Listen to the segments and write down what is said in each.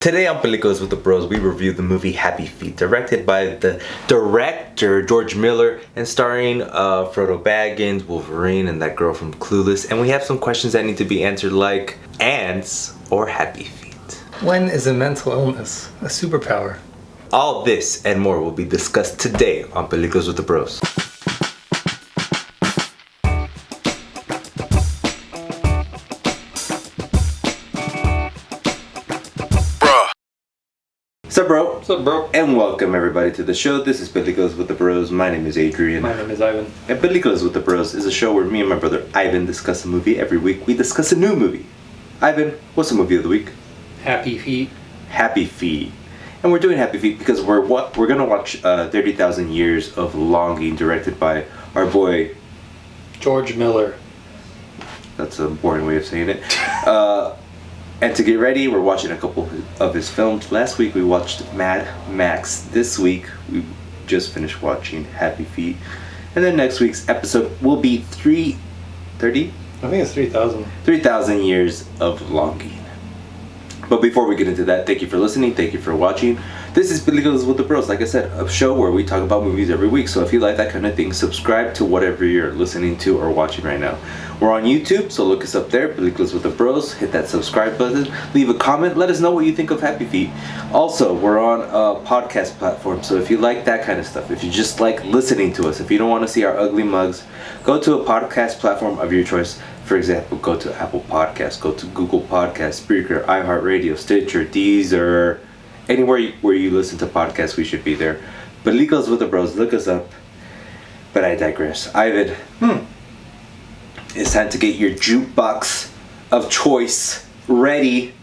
Today on Peliculas with the Bros, we review the movie Happy Feet, directed by the director George Miller and starring Frodo Baggins, Wolverine, and that girl from Clueless. And we have some questions that need to be answered, like ants or happy feet. When is a mental illness a superpower? All this and more will be discussed today on Peliculas with the Bros. What's up, bro? And welcome everybody to the show. This is Peliculas with the Bros. My name is Adrian. My name is Ivan. And Peliculas with the Bros is a show where me and my brother Ivan discuss a movie. Every week we discuss a new movie. Ivan, what's the movie of the week? Happy Feet. Happy Feet. And we're doing Happy Feet because we're gonna watch 30,000 Years of Longing, directed by our boy George Miller. That's a boring way of saying it. And to get ready, we're watching a couple of his films. Last week we watched Mad Max. This week we just finished watching Happy Feet. And then next week's episode will be 330? I think it's 3,000. 3,000 Years of Longing. But before we get into that, thank you for listening, thank you for watching. This is Peliculas with the Bros, like I said, a show where we talk about movies every week. So if you like that kind of thing, subscribe to whatever you're listening to or watching right now. We're on YouTube, so look us up there, Peliculas with the Bros. Hit that subscribe button, leave a comment, let us know what you think of Happy Feet. Also, we're on a podcast platform, so if you like that kind of stuff, if you just like listening to us, if you don't want to see our ugly mugs, go to a podcast platform of your choice. For example, go to Apple Podcasts, go to Google Podcasts, Spreaker, iHeartRadio, Stitcher, Deezer, anywhere where you listen to podcasts, we should be there. Peliculas with the Bros, look us up. But I digress. Ivan, it's time to get your jukebox of choice ready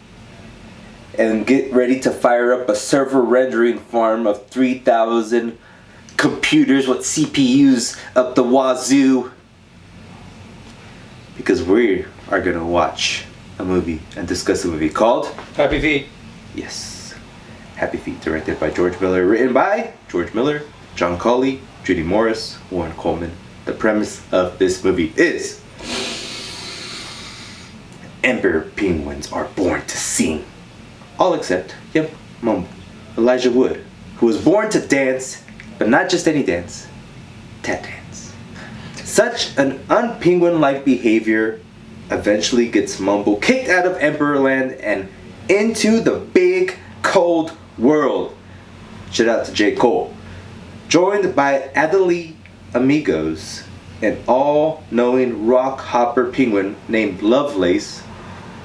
and get ready to fire up a server rendering farm of 3,000 computers with CPUs up the wazoo. Because we are going to watch a movie and discuss a movie called Happy Feet. Yes. Happy Feet, directed by George Miller, written by George Miller, John Cawley, Judy Morris, Warren Coleman. The premise of this movie is Emperor penguins are born to sing. All except, Mumble, Elijah Wood, who was born to dance, but not just any dance, tap dance. Such an un-penguin-like behavior eventually gets Mumble kicked out of Emperorland and into the big, cold world. Shout out to J. Cole. Joined by Adelie Amigos, an all-knowing rock hopper penguin named Lovelace,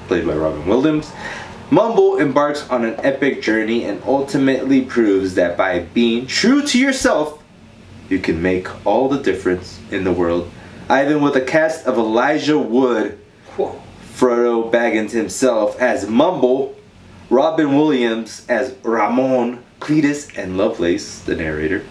played by Robin Williams, Mumble embarks on an epic journey and ultimately proves that by being true to yourself, you can make all the difference in the world. Ivan, with a cast of Elijah Wood, Frodo Baggins himself as Mumble, Robin Williams as Ramon, Cletus, and Lovelace, the narrator,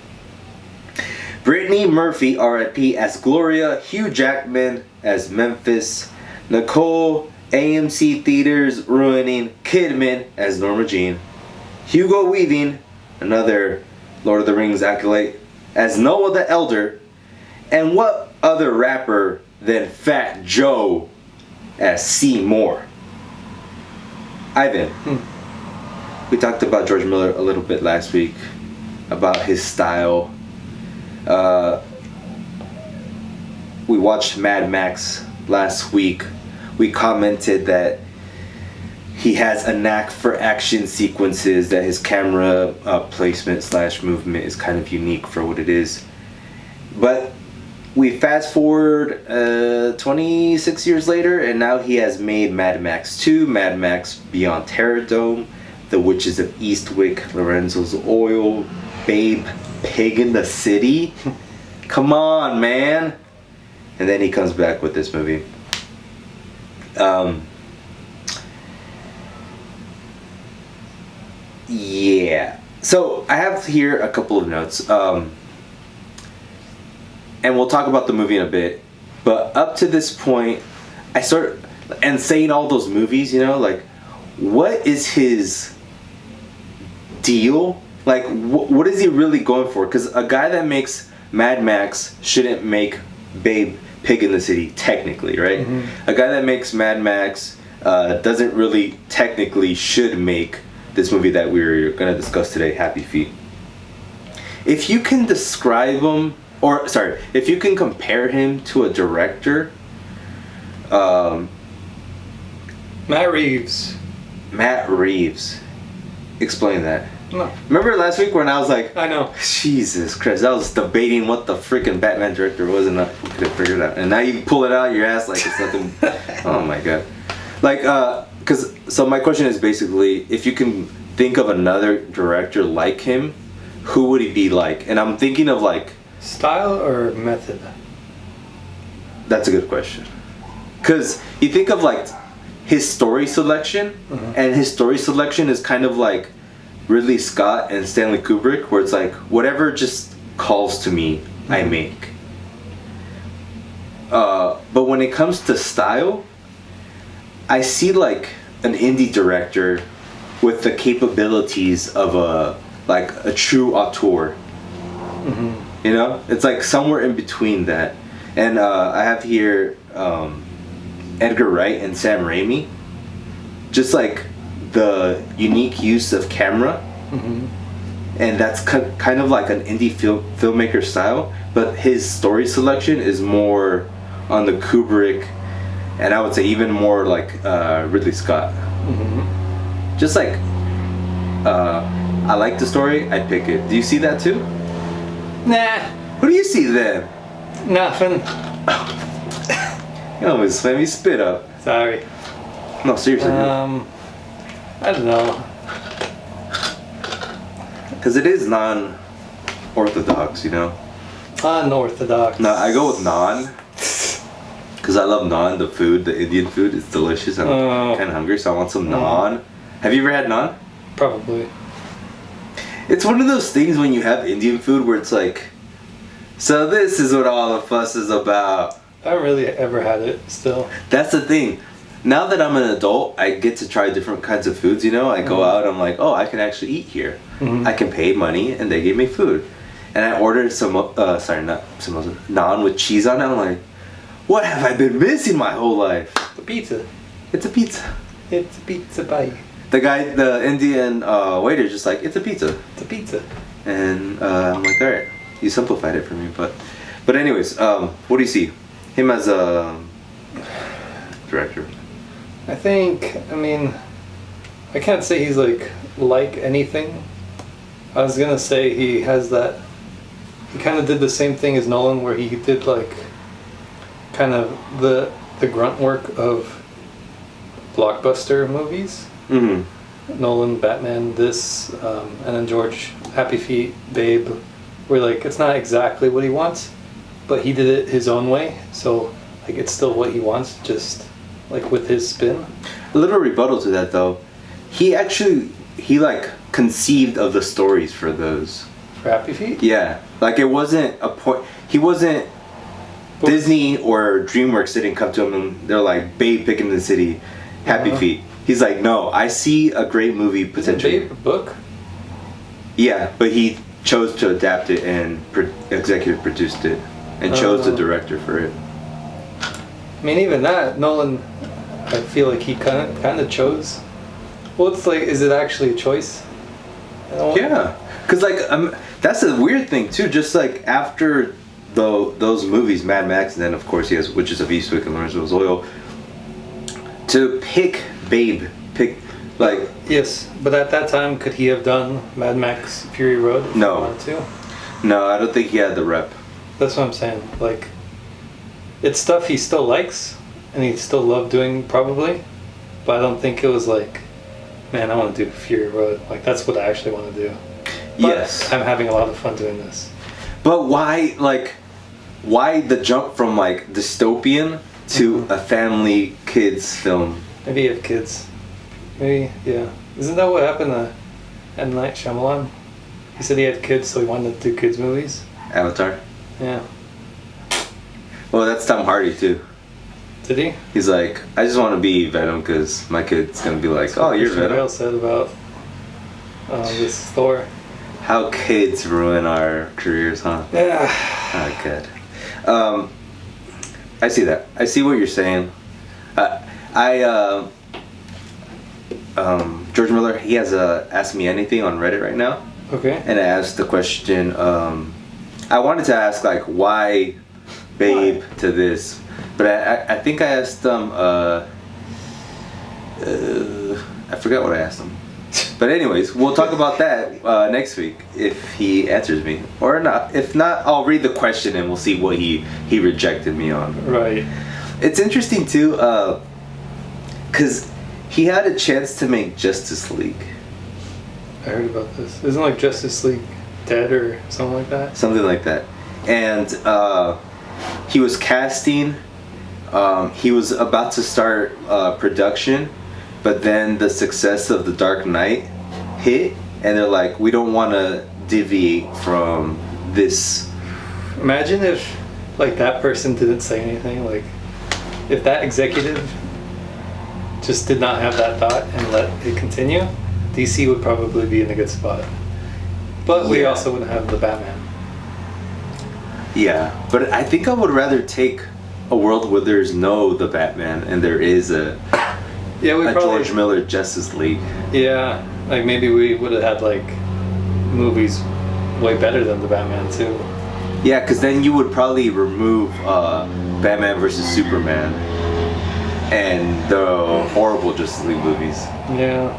Brittany Murphy, R.I.P., as Gloria, Hugh Jackman as Memphis, Nicole AMC Theaters ruining Kidman as Norma Jean, Hugo Weaving, another Lord of the Rings acolyte, as Noah the Elder, and what other rapper than Fat Joe as Seymour? Ivan, we talked about George Miller a little bit last week, about his style. We watched Mad Max last week. We commented that he has a knack for action sequences, that his camera placement / movement is kind of unique for what it is. But we fast forward 26 years later, and now he has made Mad Max 2, Mad Max Beyond Terrordome, The Witches of Eastwick, Lorenzo's Oil, Babe, Pig in the City. Come on, man. And then he comes back with this movie. Yeah. So I have here a couple of notes. And we'll talk about the movie in a bit. But up to this point, and saying all those movies, like, what is his deal? Like, what is he really going for? Because a guy that makes Mad Max shouldn't make Babe, Pig in the City, technically, right? Mm-hmm. A guy that makes Mad Max doesn't really technically should make this movie that we're gonna discuss today, Happy Feet. If you can describe him, or sorry, if you can compare him to a director, Matt Reeves. Matt Reeves. Explain that. No. Remember last week when I was like, I know. Jesus Christ, I was debating what the freaking Batman director was and I couldn't figure it out. And now you pull it out of your ass like it's nothing. Oh my god. Like, so my question is basically, if you can think of another director like him, who would he be like? And I'm thinking of like... Style or method? That's a good question. Because you think of like his story selection, and his story selection is kind of like Ridley Scott and Stanley Kubrick, where it's like whatever just calls to me, I make. But when it comes to style, I see like an indie director with the capabilities of a true auteur. You know, it's like somewhere in between that. And I have here Edgar Wright and Sam Raimi. Just like the unique use of camera, and that's kind of like an indie filmmaker style, but his story selection is more on the Kubrick, and I would say even more like Ridley Scott. Just like I like the story, I pick it. Do you see that too? Nah. What do you see then? Nothing. You almost made me spit up. Sorry. No, seriously. I don't know. Because it is non-orthodox, you know? Unorthodox. No, I go with naan. Because I love naan, the food, the Indian food. It's delicious. I'm kind of hungry, so I want some naan. Have you ever had naan? Probably. It's one of those things when you have Indian food where it's like, so this is what all the fuss is about. I haven't really ever had it still. That's the thing. Now that I'm an adult, I get to try different kinds of foods, you know? I go out, I'm like, oh, I can actually eat here. I can pay money, and they give me food. And I ordered naan with cheese on it. I'm like, what have I been missing my whole life? The pizza. It's a pizza. It's a pizza pie. The Indian waiter's just like, it's a pizza. It's a pizza. And I'm like, alright, you simplified it for me. But anyways, what do you see? Him as a director. I can't say he's like anything. I was gonna say he has that. He kind of did the same thing as Nolan, where he did like kind of the grunt work of blockbuster movies. Nolan, Batman, this, and then George, Happy Feet, Babe. Where like it's not exactly what he wants, but he did it his own way. So like it's still what he wants, just like with his spin. A little rebuttal to that though. He like conceived of the stories for those. For Happy Feet? Yeah. Like it wasn't a point. He wasn't Disney or DreamWorks didn't come to him and they're like, Babe, Picking the City, Happy Feet. He's like, no, I see a great movie potentially. Babe a book? Yeah, but he chose to adapt it and executive produced it and chose the director for it. I mean, even that, Nolan, I feel like he kind of chose. Well, it's like, is it actually a choice? Yeah, because like that's a weird thing too. Just like after those movies, Mad Max, and then of course he has Witches of Eastwick and Lawrence's Oil. To pick Babe, like yes, but at that time, could he have done Mad Max Fury Road? If No. he wanted to? No, I don't think he had the rep. That's what I'm saying. Like, it's stuff he still likes and he still loved doing probably, but I don't think it was like, man, I want to do Fury Road. Like that's what I actually want to do. But yes, I'm having a lot of fun doing this. but why the jump from like dystopian to a family kids film? Maybe you have kids. Maybe, yeah. Isn't that what happened to M. Night Shyamalan? He said he had kids, so he wanted to do kids movies. Avatar. Yeah. Well, that's Tom Hardy too. Did he? He's like, I just want to be Venom because my kid's gonna be like, oh, you're Christian Venom. Bale said about this Thor. How kids ruin our careers, huh? Yeah. Oh, good. I see that. I see what you're saying. George Miller, he has a Ask Me Anything on Reddit right now. Okay. And I asked the question, I wanted to ask, like, why Babe to this? But I think I asked them, I forgot what I asked him. But anyways, we'll talk about that next week if he answers me. Or not. If not, I'll read the question and we'll see what he rejected me on. Right. It's interesting too, because he had a chance to make Justice League. I heard about this. Isn't like Justice League dead or something like that? Something like that. And he was casting, he was about to start production, but then the success of The Dark Knight hit, and they're like, we don't want to deviate from this. Imagine if like that person didn't say anything, like if that executive just did not have that thought and let it continue, DC would probably be in a good spot. But we also would have the Batman. Yeah, but I think I would rather take a world where there's no the Batman and there is a George Miller Justice League. Yeah, like maybe we would have had like movies way better than the Batman too. Yeah, because then you would probably remove Batman versus Superman and the horrible Justice League movies. Yeah.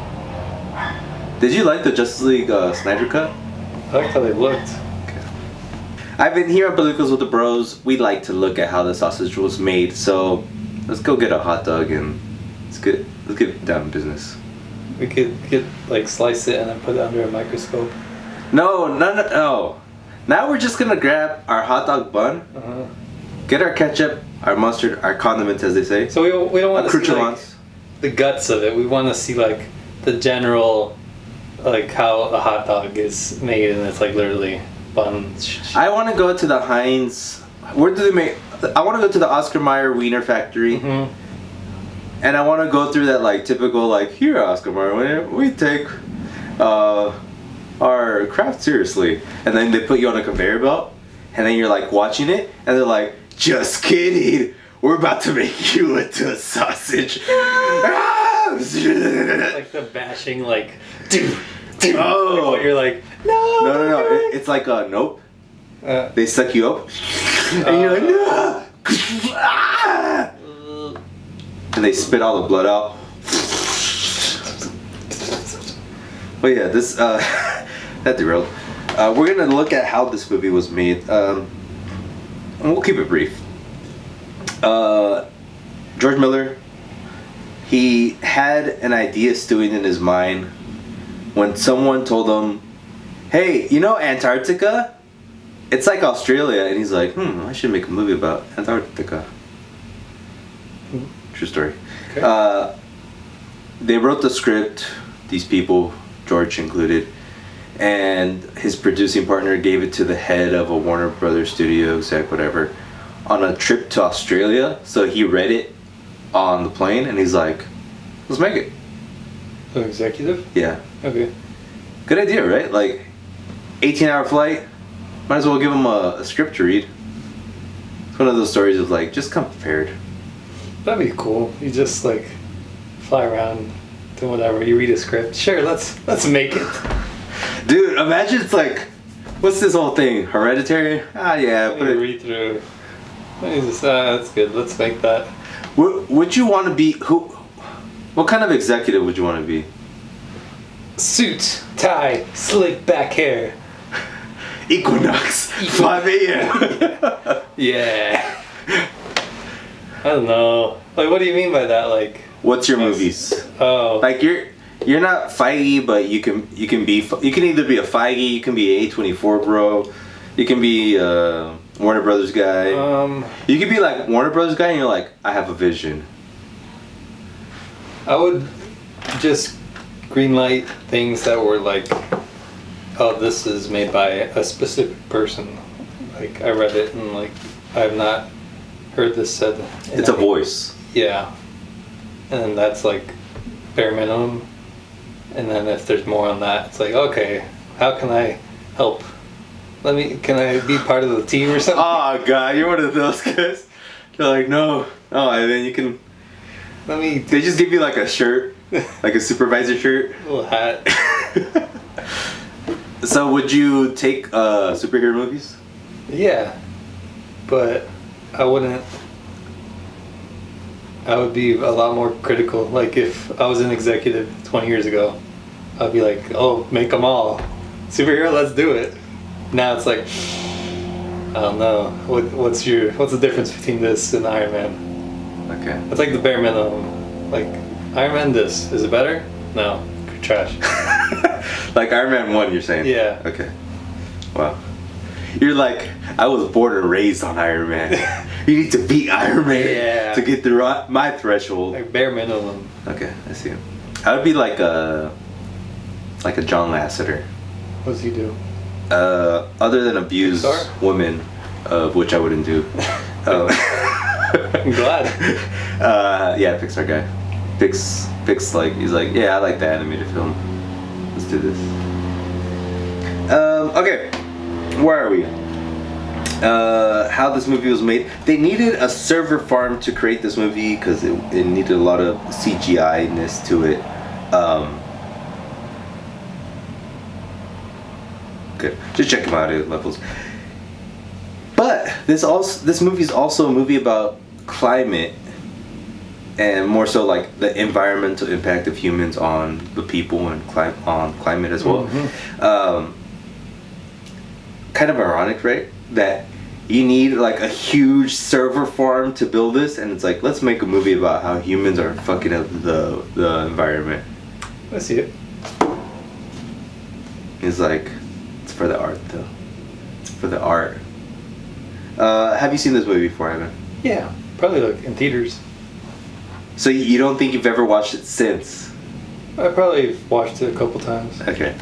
Did you like the Justice League Snyder Cut? I liked how they looked. I've been here at Peliculas with the bros. We like to look at how the sausage was made, so let's go get a hot dog and let's get down to business. We could get like slice it and then put it under a microscope. No. Now we're just gonna grab our hot dog bun, get our ketchup, our mustard, our condiments, as they say. So we don't want to see like, accoutrements. the guts of it. We want to see like the general, like how a hot dog is made, and it's like literally buns. I want to go to the Heinz. Where do they make? I want to go to the Oscar Mayer Wiener Factory, and I want to go through that like typical like here Oscar Mayer Wiener, we take our craft seriously, and then they put you on a conveyor belt, and then you're like watching it, and they're like, just kidding, we're about to make you into a sausage. Like the bashing, like, dude. Oh, Like, you're like, no. It's like nope. They suck you up, and you're like, no. And they spit all the blood out. But yeah, this that derailed. We're gonna look at how this movie was made, and we'll keep it brief. George Miller, he had an idea stewing in his mind when someone told him, hey, you know Antarctica? It's like Australia. And he's like, I should make a movie about Antarctica. True story. Okay. They wrote the script, these people, George included, and his producing partner gave it to the head of a Warner Brothers studio exec, whatever, on a trip to Australia. So he read it on the plane and he's like, let's make it. The executive? Yeah. Okay. Good idea, right? Like, 18-hour flight, might as well give him a script to read. It's one of those stories of like, just come prepared. That'd be cool. You just like fly around, do whatever. You read a script. Sure, let's make it. Dude, imagine it's like, what's this whole thing? Hereditary? Yeah. Put it read through. That's good. Let's make that. Would you want to be what kind of executive would you want to be? Suit, tie, slick back hair. Equinox, 5 a.m. Yeah. I don't know. Like, what do you mean by that? Like, what's your movies? Oh, like you're not Feige, but you can either be a Feige, you can be a A24 bro, you can be a Warner Brothers guy. You could be like Warner Brothers guy, and you're like, I have a vision. I would just greenlight things that were like, oh, this is made by a specific person. Like, I read it and like, I have not heard this said. It's a voice. Yeah. And that's like bare minimum. And then if there's more on that, it's like, okay, how can I help? Can I be part of the team or something? Oh God, you're one of those guys. They're like, no. Oh, and then you can. They just give you like a shirt. Like a supervisor shirt. Little hat. So would you take superhero movies? Yeah, but I wouldn't. I would be a lot more critical. Like if I was an executive 20 years ago, I'd be like, "Oh, make them all superhero. Let's do it." Now it's like, I don't know. What's the difference between this and Iron Man? Okay. It's like the bare minimum. Like Iron Man, this is it better? No, trash. Like Iron Man 1, you're saying? Yeah. Okay. Wow. You're like, I was born and raised on Iron Man. You need to beat Iron Man to get through my threshold. Like bare minimum. Okay, I see. I would be like a John Lasseter. What does he do? Other than abuse Pixar? women, which I wouldn't do. I'm glad. Yeah, Pixar guy. Pix like he's like, yeah, I like the animated film. Let's do this. Okay, where are we? How this movie was made. They needed a server farm to create this movie because it needed a lot of CGI-ness to it. Good. Just check them out at levels. But this movie is also a movie about climate, and more so like the environmental impact of humans on the people and on climate as well. Mm-hmm. Kind of ironic, right? That you need like a huge server farm to build this, and it's like, let's make a movie about how humans are fucking up the environment. I see it. It's like, it's for the art though. It's for the art. Have you seen this movie before, Evan? Yeah, probably like in theaters. So you don't think you've ever watched it since? I probably watched it a couple times. Okay.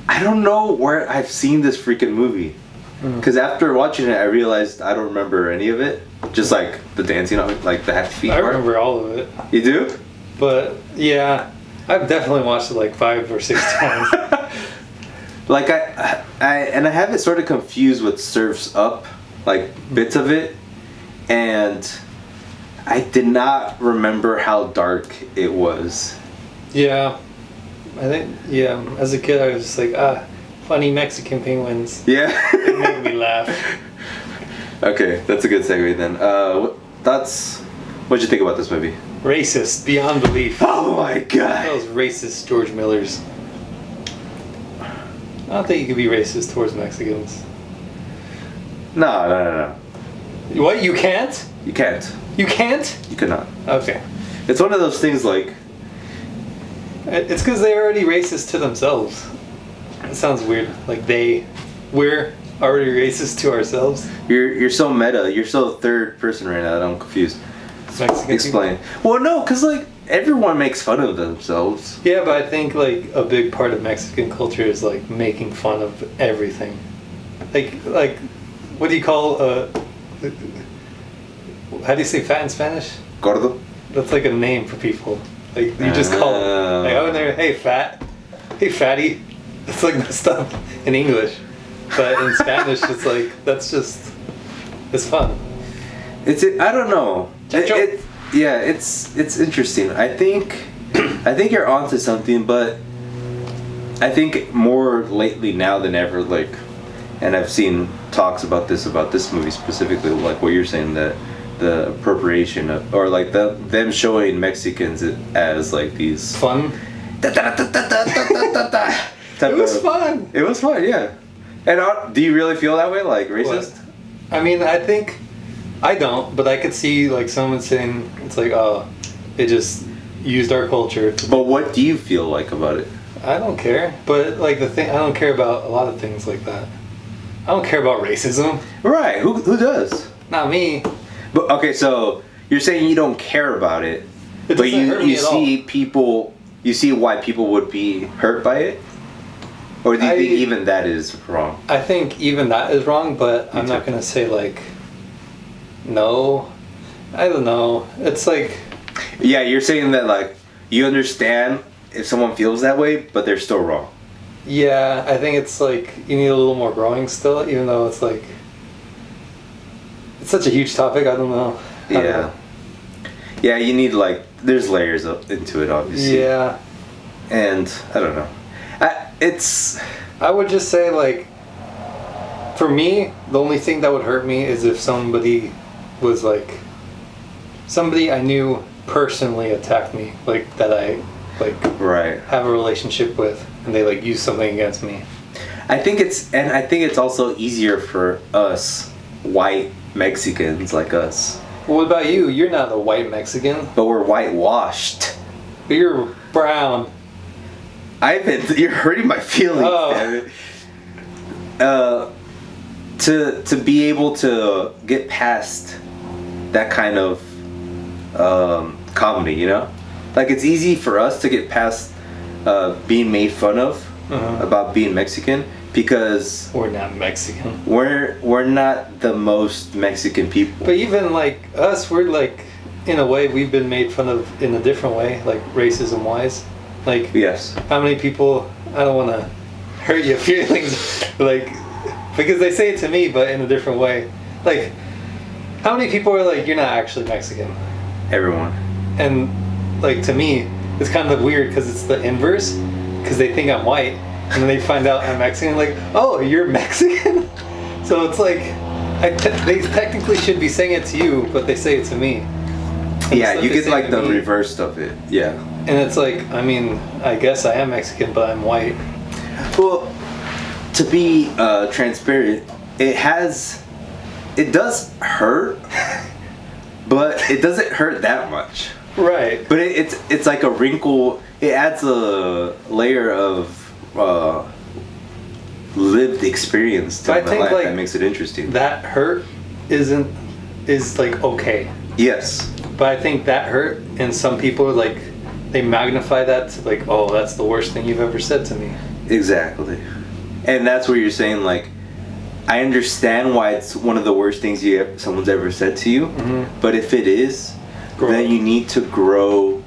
I don't know where I've seen this freaking movie. Because after watching it, I realized I don't remember any of it. Just like the dancing on it, like the happy feet I part. remember all of it. You do? But yeah, I've definitely watched it like 5 or 6 times. Like I have it sort of confused with Surf's Up, like bits of it, and I did not remember how dark it was. Yeah, I think as a kid I was just like funny Mexican penguins. Yeah, It made me laugh. Okay, that's a good segue then. What'd you think about this movie? Racist beyond belief. Oh my god! Those racist George Millers. I don't think you could be racist towards Mexicans. No. What? You can't? You can't. You can't? You cannot. Okay. It's one of those things like... It's because they're already racist to themselves. It sounds weird. Like we're already racist to ourselves. You're so meta. You're so third person right now that I'm confused. Mexican Explain. people? Well, no, because like everyone makes fun of themselves. Yeah, but I think like a big part of Mexican culture is like making fun of everything. Like what do you call how do you say fat in Spanish? Gordo. That's like a name for people. Like you just call like oh there, hey fat, hey fatty. It's like messed up in English, but in Spanish it's like it's fun. I don't know. It's interesting. I think you're onto something, but I think more lately now than ever, like, and I've seen talks about this movie specifically, like what you're saying, that the appropriation of, or like them showing Mexicans as like these Fun. It was fun. It was fun, yeah. And do you really feel that way, like racist? What? I mean, I think I don't, but I could see like someone saying it's like, oh, it just used our culture. But what do you feel like about it? I don't care, but like I don't care about a lot of things like that. I don't care about racism. Right? Who does? Not me. But okay, so you're saying you don't care about it, It but doesn't hurt me you at see all. people. You see why people would be hurt by it, or do you think even that is wrong? I think even that is wrong, but I'm too. not gonna say like no. I don't know. It's like Yeah, you're saying that like you understand if someone feels that way, but they're still wrong. yeah, I think it's like you need a little more growing still, even though it's like it's such a huge topic. I don't know. I don't know. Yeah, you need like there's layers up into it, obviously. Yeah. And I don't know. It's. I would just say like, for me, the only thing that would hurt me is if somebody was like, somebody I knew personally attacked me, like that I like Right. have a relationship with, and they like use something against me. I think it's also easier for us white Mexicans like us. Well, what about you? You're not a white Mexican, But we're whitewashed. but you're brown. You're hurting my feelings, Oh. damn it. To be able to get past that kind of comedy, you know? Like it's easy for us to get past being made fun of about being Mexican because We're not Mexican. we're not the most Mexican people. But even like us, we're like, in a way, we've been made fun of in a different way, like racism wise. Like, Yes. how many people, I don't want to hurt your feelings, like, because they say it to me, but in a different way. Like, how many people are like, you're not actually Mexican? Everyone. And, like, to me, it's kind of weird because it's the inverse, because they think I'm white, and then they find out I'm Mexican, like, oh, you're Mexican? So it's like, they technically should be saying it to you, but they say it to me. And Yeah, stuff you they get say like to the me- reversed of it. Yeah. And it's like, I mean, I guess I am Mexican, but I'm white. Well, to be transparent, it does hurt, but it doesn't hurt that much. Right. But it's like a wrinkle. It adds a layer of lived experience to I my think, life like, that makes it interesting. That hurt is like okay. Yes. But I think that hurt, and some people like, they magnify that to like, oh, that's the worst thing you've ever said to me. Exactly. And that's where you're saying like, I understand why it's one of the worst things someone's ever said to you. Mm-hmm. But if it is, Grow then up. you need to grow.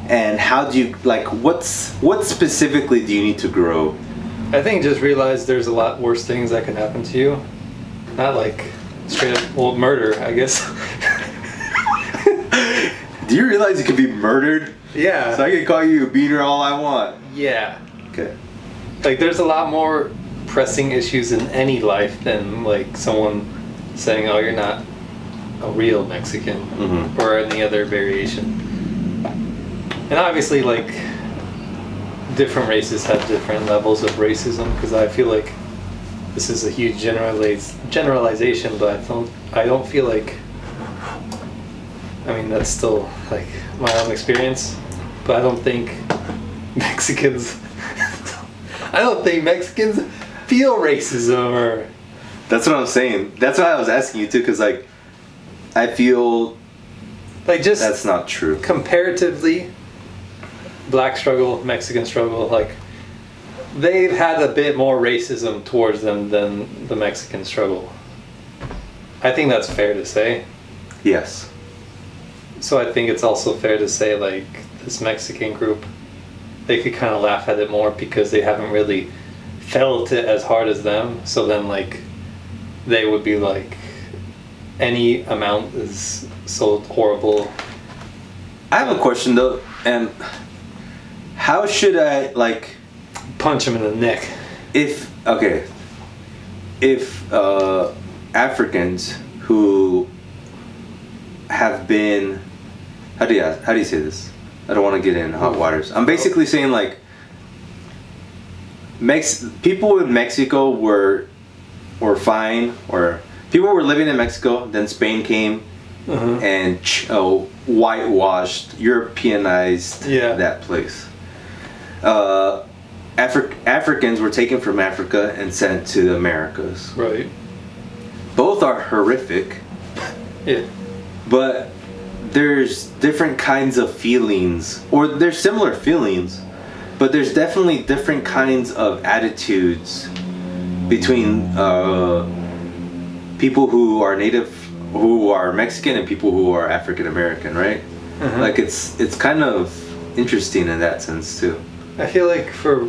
And how do you like what specifically do you need to grow? I think just realize there's a lot worse things that can happen to you. Not like straight up, well, murder, I guess. Do you realize you could be murdered? Yeah. So I can call you a beater all I want. Yeah. Okay. Like, there's a lot more pressing issues in any life than like someone saying, oh, you're not a real Mexican, Mhm. or any other variation. And obviously, like, different races have different levels of racism, because I feel like this is a huge generalization, but I don't feel like, I mean, that's still like my own experience, but I don't think Mexicans feel racism, or That's what I'm saying. That's why I was asking you too, because like, I feel like, just that's not true. comparatively, Black struggle, Mexican struggle, like, they've had a bit more racism towards them than the Mexican struggle. I think that's fair to say. Yes. So I think it's also fair to say, like, this Mexican group, they could kind of laugh at it more because they haven't really felt it as hard as them. So then, like, they would be like, any amount is so horrible. I have a question though, and how should I like Punch them in the neck. if Africans who have been how do you say this? I don't want to get in hot waters. I'm basically saying like people in Mexico were fine, or people were living in Mexico, then Spain came and whitewashed, Europeanized that place. Africans were taken from Africa and sent to the Americas. Right. Both are horrific, Yeah. but there's different kinds of feelings, or there's similar feelings, but there's definitely different kinds of attitudes between people who are who are Mexican, and people who are African American, right? Like it's kind of interesting in that sense too. I feel like for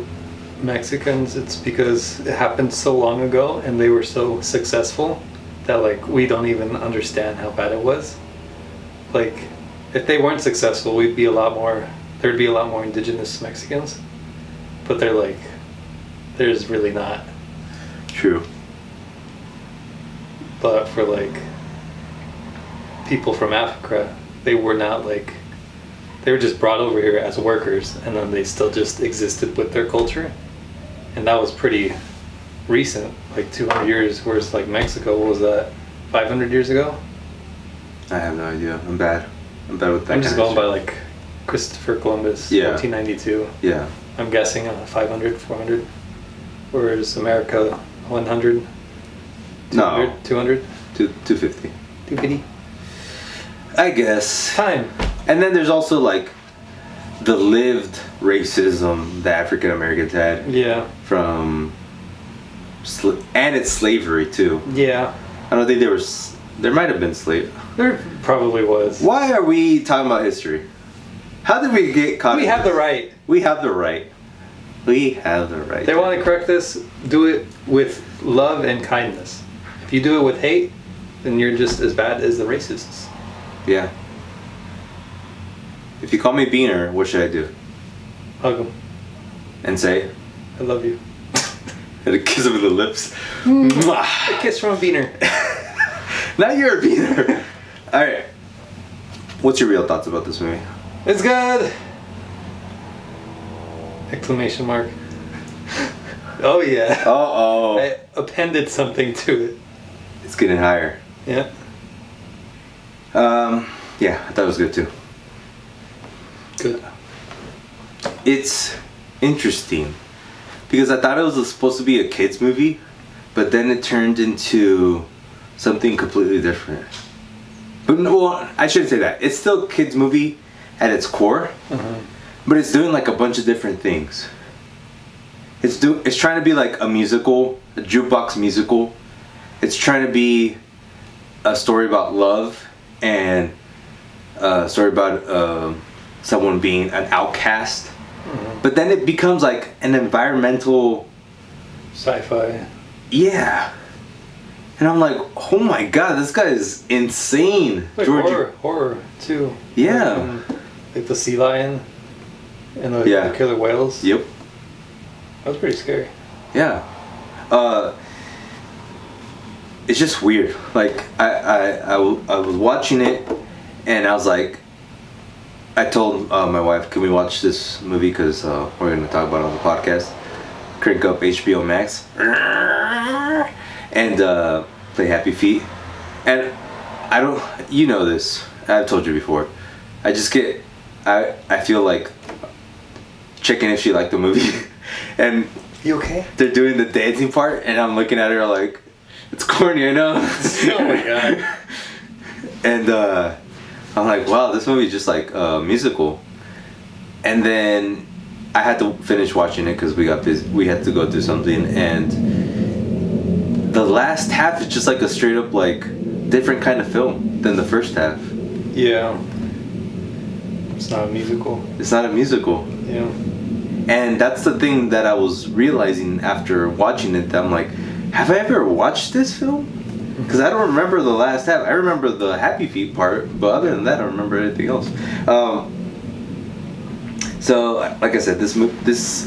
Mexicans, it's because it happened so long ago and they were so successful that, like, we don't even understand how bad it was. Like, if they weren't successful, we'd be a lot more. There'd be a lot more indigenous Mexicans, but they're like, there's really not. True. But for like people from Africa, they were not like, they were just brought over here as workers, and then they still just existed with their culture, and that was pretty recent, like 200 years. Whereas like Mexico, what was that, 500 years ago? I have no idea. I'm bad with that. I'm just kind of going by like Christopher Columbus, Yeah. 1492. Yeah. I'm guessing 500, 400. Whereas America, 100, 200, No. 200, 250. 250. I guess. Time. And then there's also like the lived racism that African Americans had Yeah. from, and it's slavery too. Yeah. I don't think there might have been slave. There probably was. Why are we talking about history? How did we get caught? We in have the this? right. We have the right. We have the right. They want to correct this, do it with love and kindness. If you do it with hate, then you're just as bad as the racists. Yeah. If you call me Beaner, what should I do? Hug them. And say, I love you. and a kiss him in the lips. A kiss from a beaner. Now you're a Beaner. All right. What's your real thoughts about this movie? It's good! Exclamation mark. Oh yeah. Uh-oh. I appended something to it. It's getting higher. Yeah. Yeah, I thought it was good too. Good. It's interesting because I thought it was supposed to be a kids movie, but then it turned into something completely different. But no, well, I shouldn't say that. It's still a kids movie at its core, but it's doing like a bunch of different things. It's trying to be like a musical, a jukebox musical. It's trying to be a story about love and a story about someone being an outcast. But then it becomes like an environmental Sci-fi. Yeah. And I'm like, oh my god, this guy is insane. Like horror too. Yeah. Like the sea lion and the killer whales. Yep. That was pretty scary. Yeah. It's just weird. Like I was watching it and I was like, I told my wife, can we watch this movie because we're going to talk about it on the podcast. Crank up HBO Max and play Happy Feet. And I don't, you know this, I've told you before, I just get, I feel like checking if she liked the movie. And you okay? They're doing the dancing part and I'm looking at her like, it's corny, I know. Oh my god. And I'm like, wow, this movie is just like a musical. And then I had to finish watching it because we got busy. We had to go do something, and the last half is just like a straight up like different kind of film than the first half. Yeah. It's not a musical. It's not a musical. Yeah. And that's the thing that I was realizing after watching it. That I'm like, have I ever watched this film? Because I don't remember the last half. I remember the Happy Feet part, but other than that, I don't remember anything else. So, like I said, this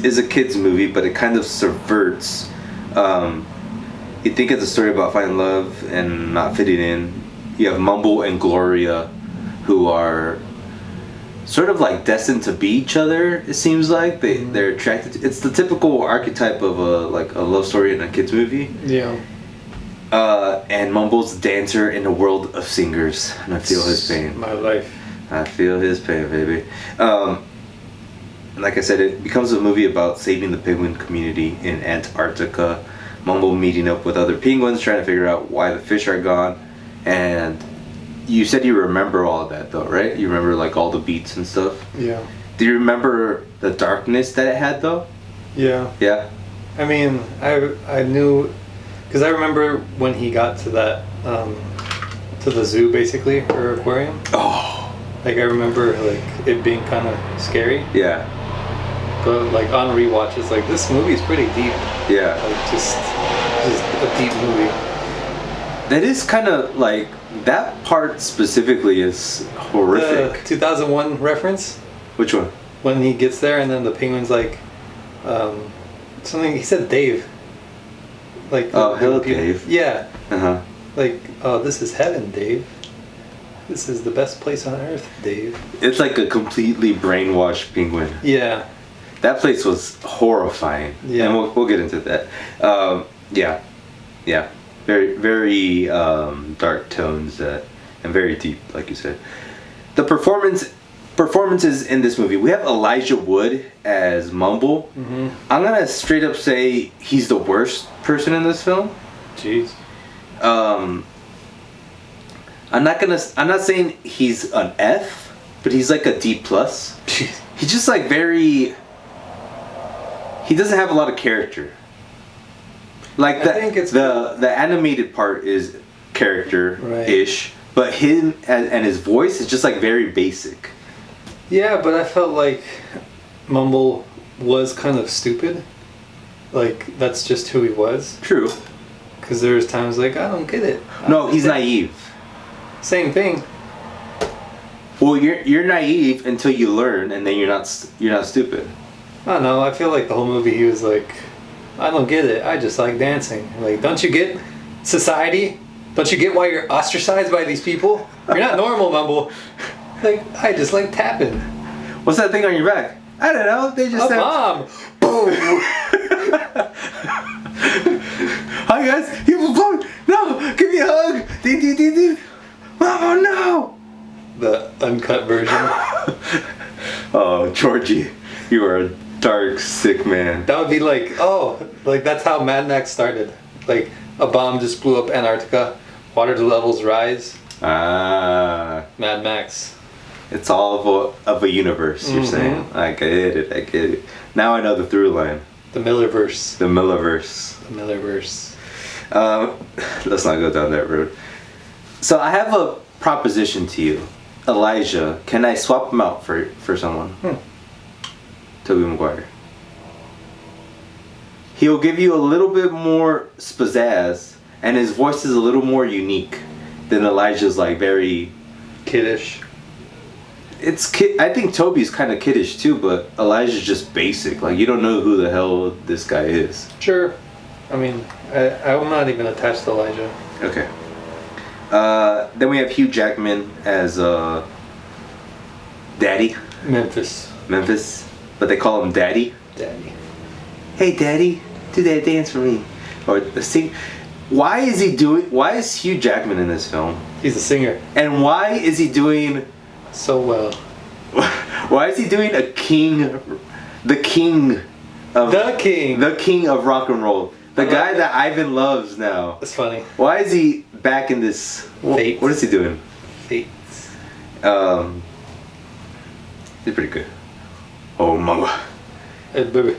is a kids movie, but it kind of subverts. You think it's a story about finding love and not fitting in. You have Mumble and Gloria, who are sort of like destined to be each other. It seems like they're attracted to. It's the typical archetype of a love story in a kids movie. Yeah. And Mumble's the dancer in a world of singers, and I feel his pain. My life. I feel his pain, baby. Like I said, it becomes a movie about saving the penguin community in Antarctica. Mumble meeting up with other penguins, trying to figure out why the fish are gone. And you said you remember all of that, though, right? You remember like all the beats and stuff. Yeah. Do you remember the darkness that it had, though? Yeah. Yeah. I mean, I knew, because I remember when he got to that to the zoo basically, or aquarium. Oh. Like I remember like it being kind of scary. Yeah. But like on rewatch, it's like this movie's pretty deep. Yeah. Like just a deep movie. That is kind of like That part specifically is horrific. The 2001 reference Which one? when he gets there and then the penguin's like, something he said Dave. Like Oh, hello, Dave. Yeah. Uh-huh. Like, oh, this is heaven, Dave. This is the best place on earth, Dave. It's like a completely brainwashed penguin. Yeah. That place was horrifying. Yeah. And we'll get into that. Yeah. Yeah. Very, very dark tones and very deep, like you said. The performances in this movie. We have Elijah Wood as Mumble. Mm-hmm. I'm gonna straight up say he's the worst person in this film. Jeez. I'm not saying he's an F, but he's like a D plus. He's just like very. He doesn't have a lot of character. Like I think it's the animated part is character-ish, but him and his voice is just like very basic. Yeah, but I felt like Mumble was kind of stupid. Like, that's just who he was. True. Because there's times like, I don't get it. No, he's naive. Same thing. Well, you're naive until you learn, and then you're not stupid. I don't know, I feel like the whole movie he was like, I don't get it, I just like dancing. Like, don't you get society? Don't you get why you're ostracized by these people? You're not normal, Mumble. Like, I just like tapping. What's that thing on your back? I don't know. They just A bomb. Boom. Hi guys. You have a bomb. No, give me a hug. Ding, ding, ding, ding. Oh no. The uncut version. Oh, Georgie, you are a dark, sick man. That would be like, oh, like that's how Mad Max started. Like, a bomb just blew up Antarctica. Water levels rise. Ah. Mad Max. It's all of a universe, you're saying. I get it. Now I know the through line. The Millerverse. The Millerverse. The Millerverse. Let's not go down that road. So I have a proposition to you. Elijah, can I swap him out for someone? Tobey Maguire. He'll give you a little bit more pizzazz, and his voice is a little more unique than Elijah's, like, very... Kiddish. I think Toby's kind of kiddish too, but Elijah's just basic. Like, you don't know who the hell this guy is. Sure. I mean, I'm not even attached to Elijah. Okay. Then we have Hugh Jackman as Daddy. Memphis. But they call him Daddy. Daddy. Hey Daddy, do that dance for me. Or sing. Why is Hugh Jackman in this film? He's a singer. And why is he doing so well? Why is he doing the king of rock and roll? The guy that Ivan loves now. That's funny. Why is he back in this? Fate. What is he doing? Fate. He's pretty good. Oh mama. Hey, baby.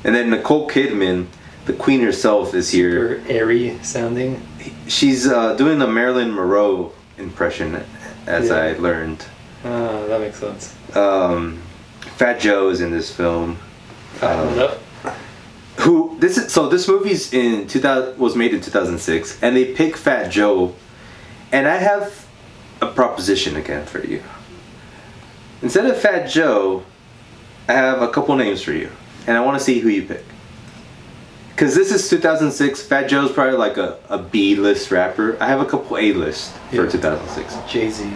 And then Nicole Kidman, the queen herself, is here. Super airy sounding. She's doing the Marilyn Monroe impression, as I learned. Ah, that makes sense. Fat Joe is in this film. Nope. This movie's was made in 2006, and they pick Fat Joe, and I have a proposition again for you. Instead of Fat Joe, I have a couple names for you, and I want to see who you pick. Because this is 2006, Fat Joe's probably like a B-list rapper. I have a couple A-list for 2006. Jay-Z,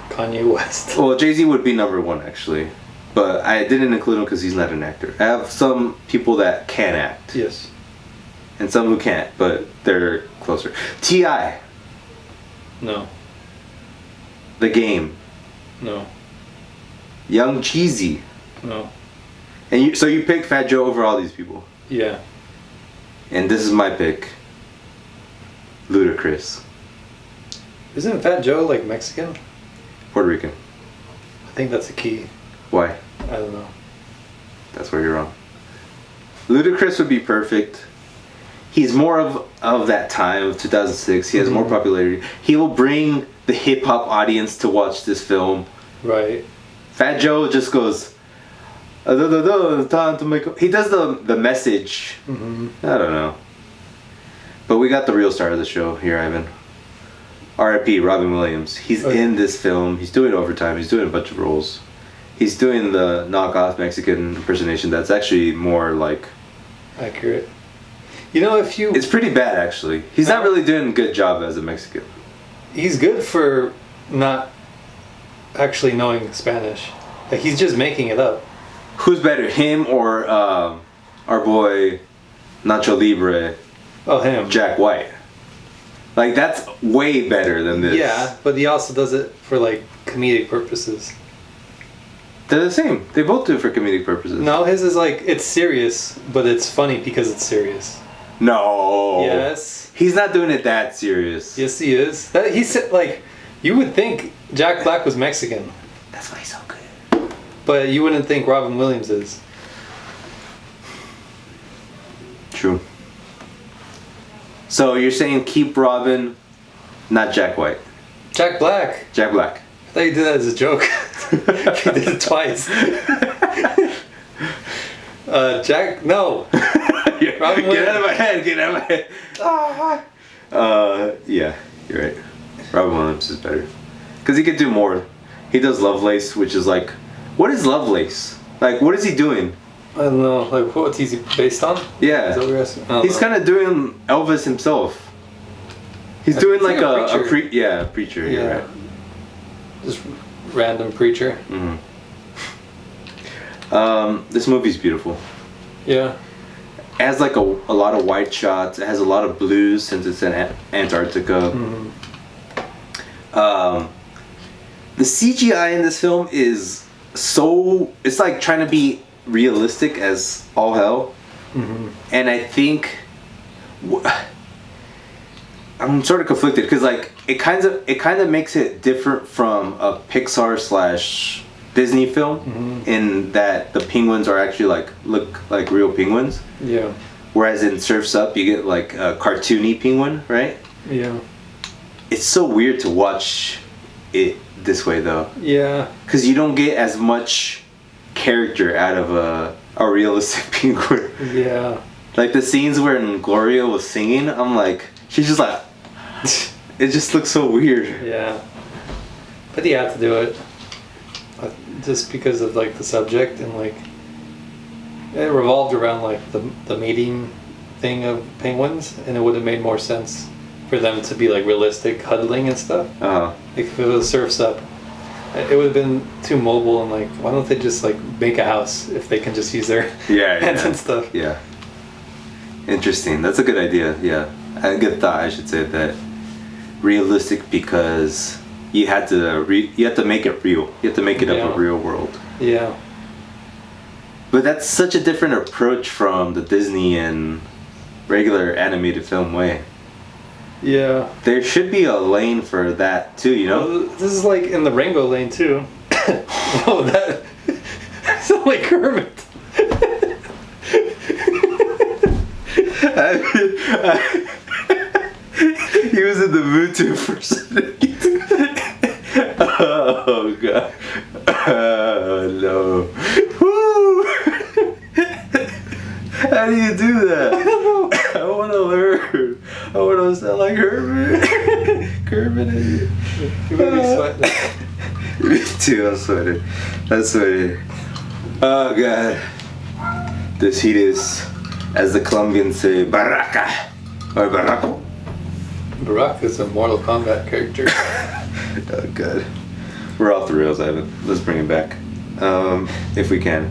Kanye West. Well, Jay-Z would be number one, actually. But I didn't include him because he's not an actor. I have some people that can act. Yes. And some who can't, but they're closer. T.I. No. The Game. No. Young Cheesy. No. And so you pick Fat Joe over all these people. Yeah. And this is my pick. Ludacris. Isn't Fat Joe like Mexican? Puerto Rican. I think that's a key. Why? I don't know. That's where you're wrong. Ludacris would be perfect. He's more of that time of 2006. He has more popularity. He will bring the hip hop audience to watch this film. Right. Fat Joe just goes, time to make. He does the message. I don't know. But we got the real star of the show here, Ivan. R.I.P. Robin Williams. He's in this film. He's doing overtime. He's doing a bunch of roles. He's doing the knockoff Mexican impersonation that's actually more like... accurate. You know, if you... It's pretty bad, actually. He's not really doing a good job as a Mexican. He's good for not actually knowing Spanish. Like, he's just making it up. Who's better, him or our boy Nacho Libre? Oh, him. Jack White. Like, that's way better than this. Yeah, but he also does it for, like, comedic purposes. They're the same. They both do it for comedic purposes. No, his is like, it's serious, but it's funny because it's serious. No. Yes. He's not doing it that serious. Yes, he is. He's like, you would think Jack Black was Mexican. That's why he's so good. But you wouldn't think Robin Williams is. True. So you're saying keep Robin, not Jack White. Jack Black. Jack Black. I thought you did that as a joke. He did it twice. Jack, no. Robin Williams. Get out of my head. Get out of my head. Yeah, you're right. Robin Williams is better. Because he could do more. He does Lovelace, which is like... What is Lovelace? Like, what is he doing? I don't know. Like, what's he based on? Yeah. Is that what you're asking? He's kind of doing Elvis himself. He's doing like a preacher. Yeah. You're right. Just random preacher. Mm-hmm. This movie's beautiful. Yeah. It has like a lot of white shots. It has a lot of blues since it's in Antarctica. Mm-hmm. The CGI in this film is so... It's like trying to be realistic as all hell. Mm-hmm. And I think... I'm sort of conflicted because like it kind of makes it different from a Pixar / Disney film in that the penguins are actually look like real penguins. Yeah. Whereas in Surf's Up you get like a cartoony penguin, right? Yeah. It's so weird to watch it this way though. Yeah. Because you don't get as much character out of a realistic penguin. Yeah. Like the scenes where Gloria was singing, I'm like, she's just like, it just looks so weird. Yeah. But he had to do it. Just because of like the subject and like it revolved around like the mating thing of penguins, and it would have made more sense for them to be like realistic huddling and stuff. Uh-huh. Like if it was Surf's Up, it would have been too mobile, and like why don't they just like make a house if they can just use their hands and stuff. Yeah. Interesting. That's a good idea. Yeah. A good thought, I should say that. Realistic because you had to make it real. You have to make it up a real world. Yeah. But that's such a different approach from the Disney and regular animated film way. Yeah. There should be a lane for that too, you know? Well, this is like in the rainbow lane too. Oh, that sounds like Kermit. He was in the mood to impersonate. Oh god. Oh no. Woo! How do you do that? I don't know. I want to learn. I want to sound like Kermit. Kermit. You made me sweat. Me too. I'm sweating. Oh god. This heat is, as the Colombians say, barraca or barraco. Barack is a Mortal Kombat character. Oh god. We're off the rails, Ivan. Let's bring it back. If we can.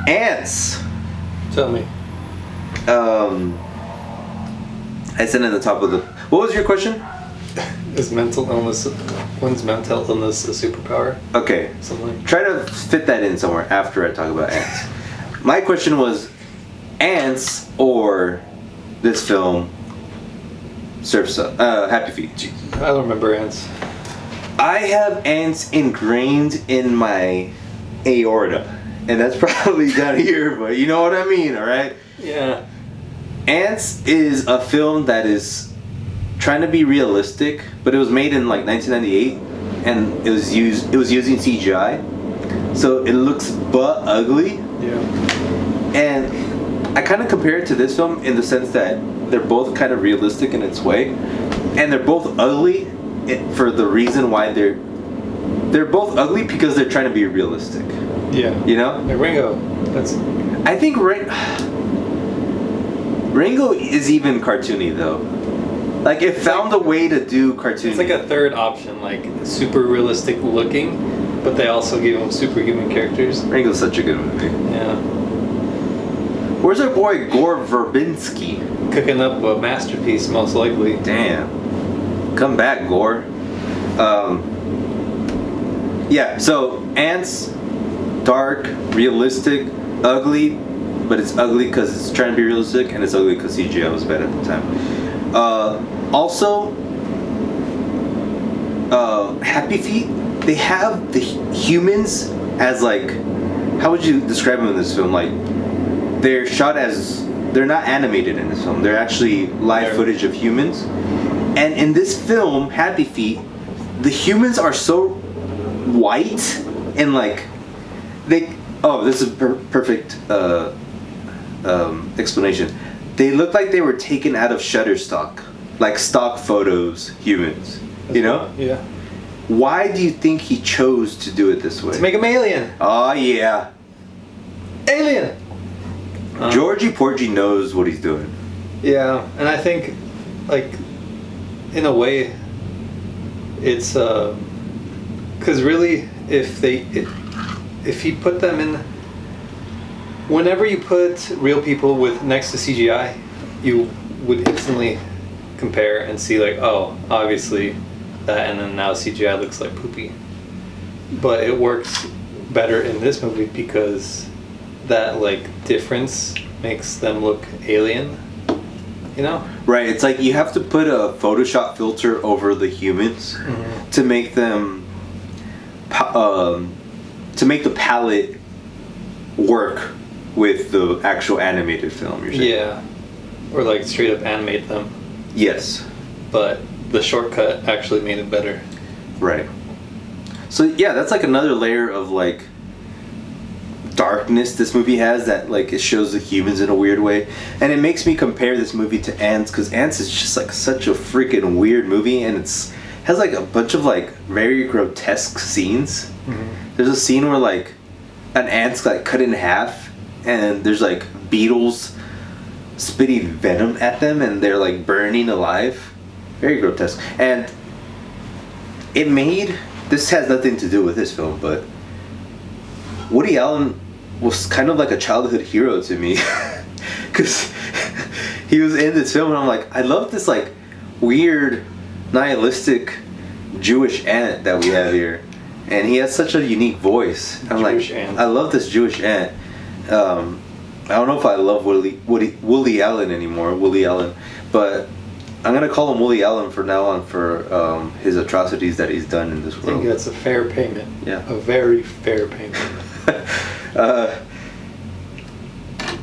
Ants! Tell me. I said in the top of the... What was your question? Is mental illness... When's mental illness a superpower? Okay. Something. Try to fit that in somewhere after I talk about ants. My question was... Ants or this film... Surf's Up. Happy Feet. I don't remember ants. I have ants ingrained in my aorta. And that's probably down here, but you know what I mean, alright? Yeah. Ants is a film that is trying to be realistic, but it was made in like 1998 and it was using CGI. So it looks butt ugly. Yeah. And I kind of compare it to this film in the sense that they're both kind of realistic in its way. and they're both ugly for the reason why they're both ugly because they're trying to be realistic. Yeah. You know? Like Ringo. That's. I think Ringo is even cartoony though. Like it found a way to do cartoony. It's like a third option, like super realistic looking, but they also give him superhuman characters. Ringo's such a good movie. Yeah. Where's our boy Gore Verbinski? Cooking up a masterpiece, most likely. Damn. Come back, Gore. Yeah, so Ants, dark, realistic, ugly, but it's ugly because it's trying to be realistic, and it's ugly because CGI was bad at the time. Also, Happy Feet, they have the humans as like, how would you describe them in this film? Like, they're shot as, they're not animated in this film. They're actually live footage of humans. And in this film, Happy Feet, the humans are so white and like, this is perfect explanation. They look like they were taken out of Shutterstock, like stock photos, humans. You know? Yeah. Why do you think he chose to do it this way? To make him alien. Oh yeah. Alien. Georgie Porgy knows what he's doing. Yeah, and I think, like, in a way, it's because really, if he put them in, whenever you put real people with next to CGI, you would instantly compare and see like, oh, obviously that, and then now CGI looks like poopy. But it works better in this movie because that like difference makes them look alien, you know? Right, it's like you have to put a Photoshop filter over the humans to make them to make the palette work with the actual animated film, you're saying? Yeah. Or like straight up animate them. Yes. But the shortcut actually made it better. Right. So yeah, that's like another layer of like darkness this movie has, that like it shows the humans in a weird way, and it makes me compare this movie to Ants, because Ants is just like such a freaking weird movie, and has like a bunch of like very grotesque scenes. There's a scene where like an ant's like cut in half, and there's like beetles spitting venom at them, and they're like burning alive. Very grotesque. And this has nothing to do with this film, but Woody Allen was kind of like a childhood hero to me, because he was in this film and I'm like, I love this like weird nihilistic Jewish ant that we have here, and he has such a unique voice. I'm Jewish like, ant. I love this Jewish ant. I don't know if I love Woody Allen anymore, Woody Allen, but I'm gonna call him Woody Allen from now on for his atrocities that he's done in this I world. think that's a fair payment. Yeah. A very fair payment.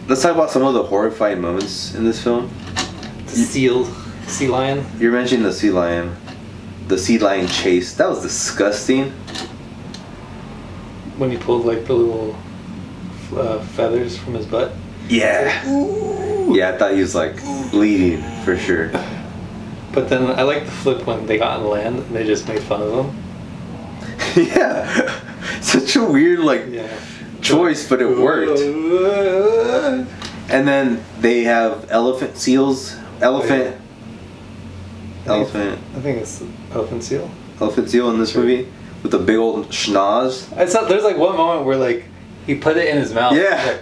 Let's talk about some of the horrifying moments in this film. Sea lion. You're mentioning the sea lion chase. That was disgusting. When he pulled like the little feathers from his butt. Yeah. Yeah, I thought he was like bleeding for sure. But then I like the flip when they got on land and they just made fun of him. Yeah. Such a weird like choice, but it worked. And then they have elephant seals. I think it's the elephant seal. Elephant seal in this movie with a big old schnoz. There's like one moment where like he put it in his mouth. Yeah.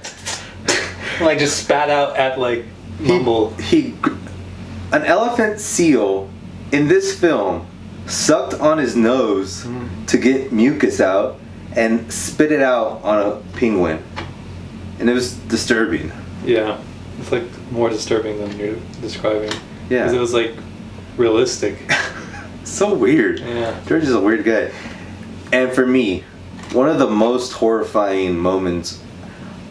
Like just spat out at like mumble. An elephant seal in this film sucked on his nose to get mucus out and spit it out on a penguin, and it was disturbing. Yeah, it's like more disturbing than you're describing. Yeah, because it was like realistic. So weird. Yeah, George is a weird guy. And for me, one of the most horrifying moments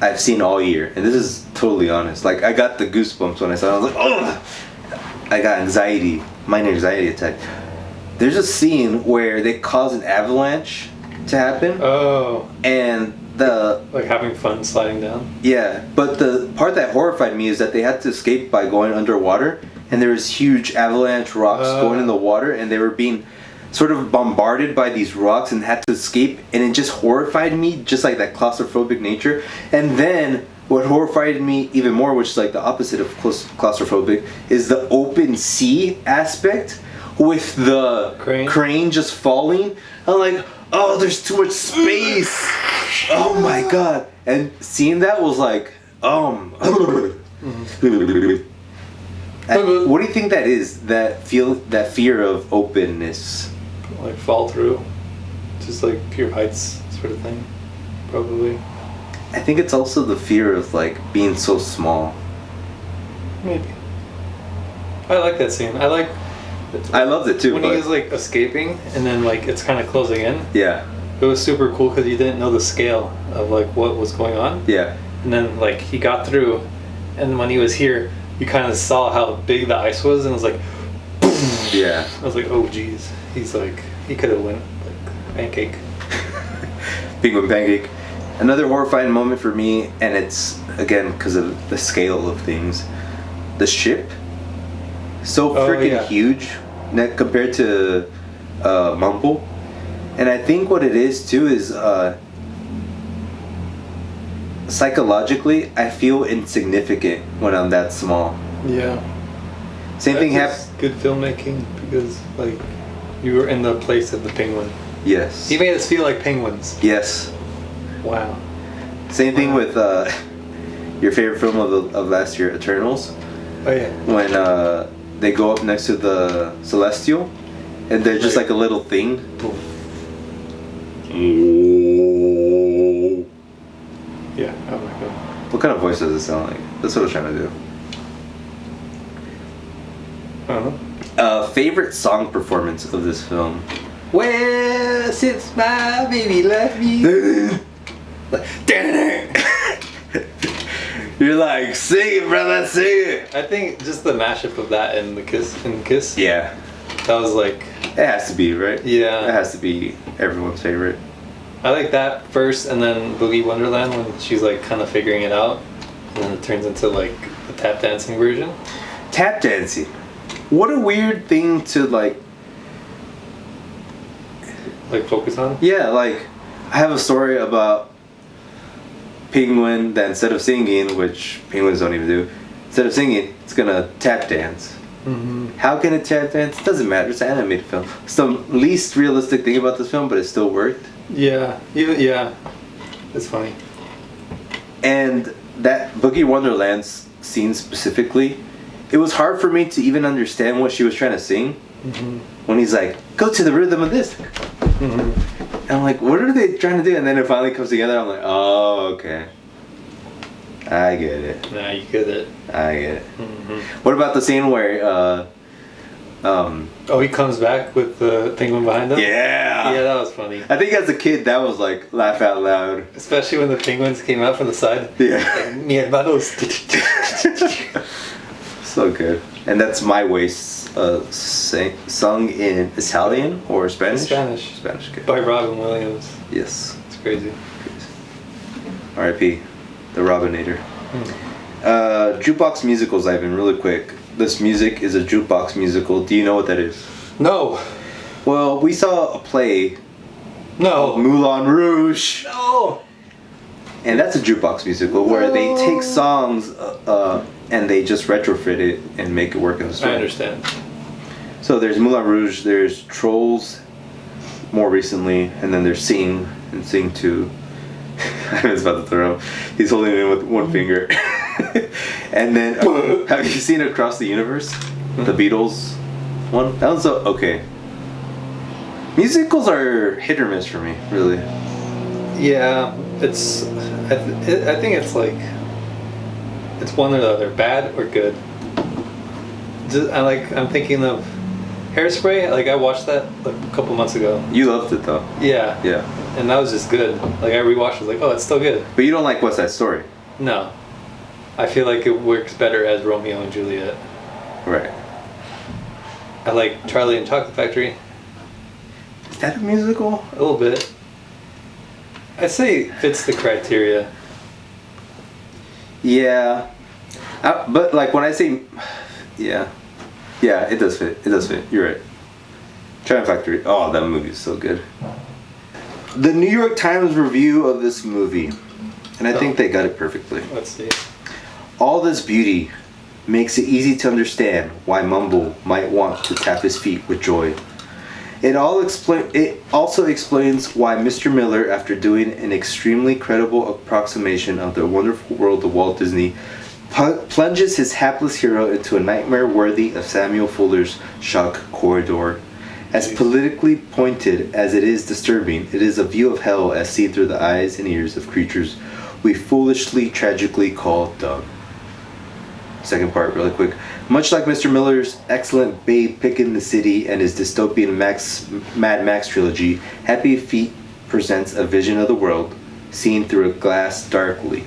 I've seen all year, and this is totally honest, like I got the goosebumps when I saw it. I was like, oh, I got minor anxiety attack. There's a scene where they cause an avalanche to happen. Oh. And like having fun sliding down. Yeah, but the part that horrified me is that they had to escape by going underwater, and there was huge avalanche rocks going in the water, and they were being sort of bombarded by these rocks and had to escape, and it just horrified me, just like that claustrophobic nature. And then what horrified me even more, which is like the opposite of claustrophobic, is the open sea aspect with the crane just falling. I'm like, oh, there's too much space. Oh my god. And seeing that was like, what do you think that is? That fear of openness? Like fall through, just like pure heights sort of thing, probably. I think it's also the fear of like being so small. Maybe. I like that scene. I loved it too. When he was like escaping and then like it's kind of closing in. Yeah. It was super cool because you didn't know the scale of like what was going on. Yeah. And then like he got through, and when he was here, you kind of saw how big the ice was, and it was like, boom. Yeah. I was like, oh geez, he's like, he could have went like pancake. Penguin pancake. Another horrifying moment for me, and it's again because of the scale of things. The ship, so freaking huge, compared to Mumble, and I think what it is too is psychologically, I feel insignificant when I'm that small. Yeah. Same thing happens. Good filmmaking because like you were in the place of the penguin. Yes. He made us feel like penguins. Yes. Wow. Same thing with your favorite film of last year, Eternals. Oh yeah. When they go up next to the Celestial, and they're just like a little thing. Yeah. Oh my god. What kind of voice does it sound like? That's what I was trying to do. I don't know. Favorite song performance of this film? Well, since my baby left me. You're like, sing it, brother, sing it. I think just the mashup of that and the kiss. Yeah. That was like. It has to be, right? Yeah. It has to be everyone's favorite. I like that first, and then Boogie Wonderland when she's like kind of figuring it out, and then it turns into like the tap dancing version. Tap dancing. What a weird thing to like focus on. Yeah, like I have a story about Penguin that instead of singing, which penguins don't even do, instead of singing, it's gonna tap dance. Mm-hmm. How can it tap dance? It doesn't matter. It's an animated film. It's the least realistic thing about this film, but it still worked. Yeah, it's funny. And that Boogie Wonderland scene specifically, it was hard for me to even understand what she was trying to sing. Mm-hmm. When he's like, go to the rhythm of this. Mm-hmm. And I'm like, what are they trying to do? And then it finally comes together. I'm like, oh, okay. I get it. Nah, you get it. I get it. Mm-hmm. What about the scene where, he comes back with the penguin behind him? Yeah. Yeah, that was funny. I think as a kid, that was like, laugh out loud. Especially when the penguins came out from the side. Yeah. Like, mi hermanos. So good. And that's My Way sung in Italian or Spanish? Spanish. Spanish, good. By Robin Williams. Yes. It's crazy. R.I.P. The Robinator. Jukebox musicals, Ivan, really quick. This music is a jukebox musical. Do you know what that is? No. Well, we saw a play No. Moulin Rouge. No. And that's a jukebox musical where they take songs and they just retrofit it and make it work in the story. I understand. So there's Moulin Rouge, there's Trolls more recently, and then there's Sing and Sing 2. I was about to throw him. He's holding it in with one finger. And then, have you seen Across the Universe? The Beatles one? That one's okay. Musicals are hit or miss for me, really. Yeah, it's. I think it's like. It's one or the other, bad or good. I'm thinking of Hairspray. Like I watched that like a couple months ago. You loved it though. Yeah. Yeah. And that was just good. Like I rewatched, I was like, oh, it's still good. But you don't like West Side Story. No. I feel like it works better as Romeo and Juliet. Right. I like Charlie and Chocolate Factory. Is that a musical? A little bit. I'd say it fits the criteria. Yeah. But like when I say, yeah. Yeah, it does fit. It does fit. You're right. Triumph Factory. Oh, that movie is so good. The New York Times review of this movie, and I think they got it perfectly. Let's see. All this beauty makes it easy to understand why Mumble might want to tap his feet with joy. It also explains why Mr. Miller, after doing an extremely credible approximation of the wonderful world of Walt Disney, plunges his hapless hero into a nightmare worthy of Samuel Fuller's Shock Corridor. As politically pointed as it is disturbing, it is a view of hell as seen through the eyes and ears of creatures we foolishly, tragically call dumb. Second part, really quick. Much like Mr. Miller's excellent Babe Pickin' the City and his dystopian Mad Max trilogy, Happy Feet presents a vision of the world seen through a glass darkly.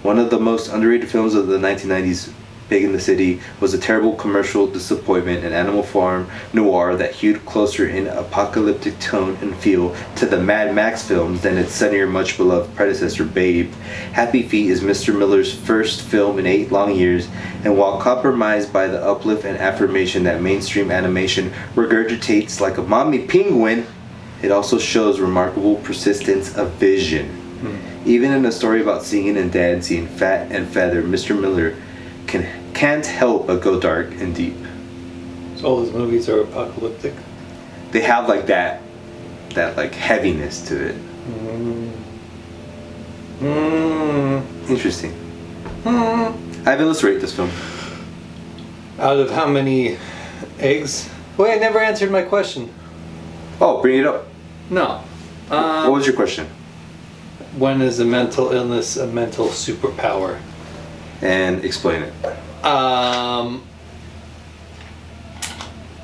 One of the most underrated films of the 1990s, Big in the City, was a terrible commercial disappointment, an Animal Farm noir that hewed closer in apocalyptic tone and feel to the Mad Max films than its sunnier, much-beloved predecessor, Babe. Happy Feet is Mr. Miller's first film in 8 long years, and while compromised by the uplift and affirmation that mainstream animation regurgitates like a mommy penguin, it also shows remarkable persistence of vision. Even in a story about singing and dancing, fat and feather, Mr. Miller can't help but go dark and deep. So all his movies are apocalyptic. They have like that like heaviness to it. Interesting. Ivan, let's rate this film. Out of how many eggs? Wait, I never answered my question. Oh, bring it up. No. What was your question? When is a mental illness a mental superpower? And explain it.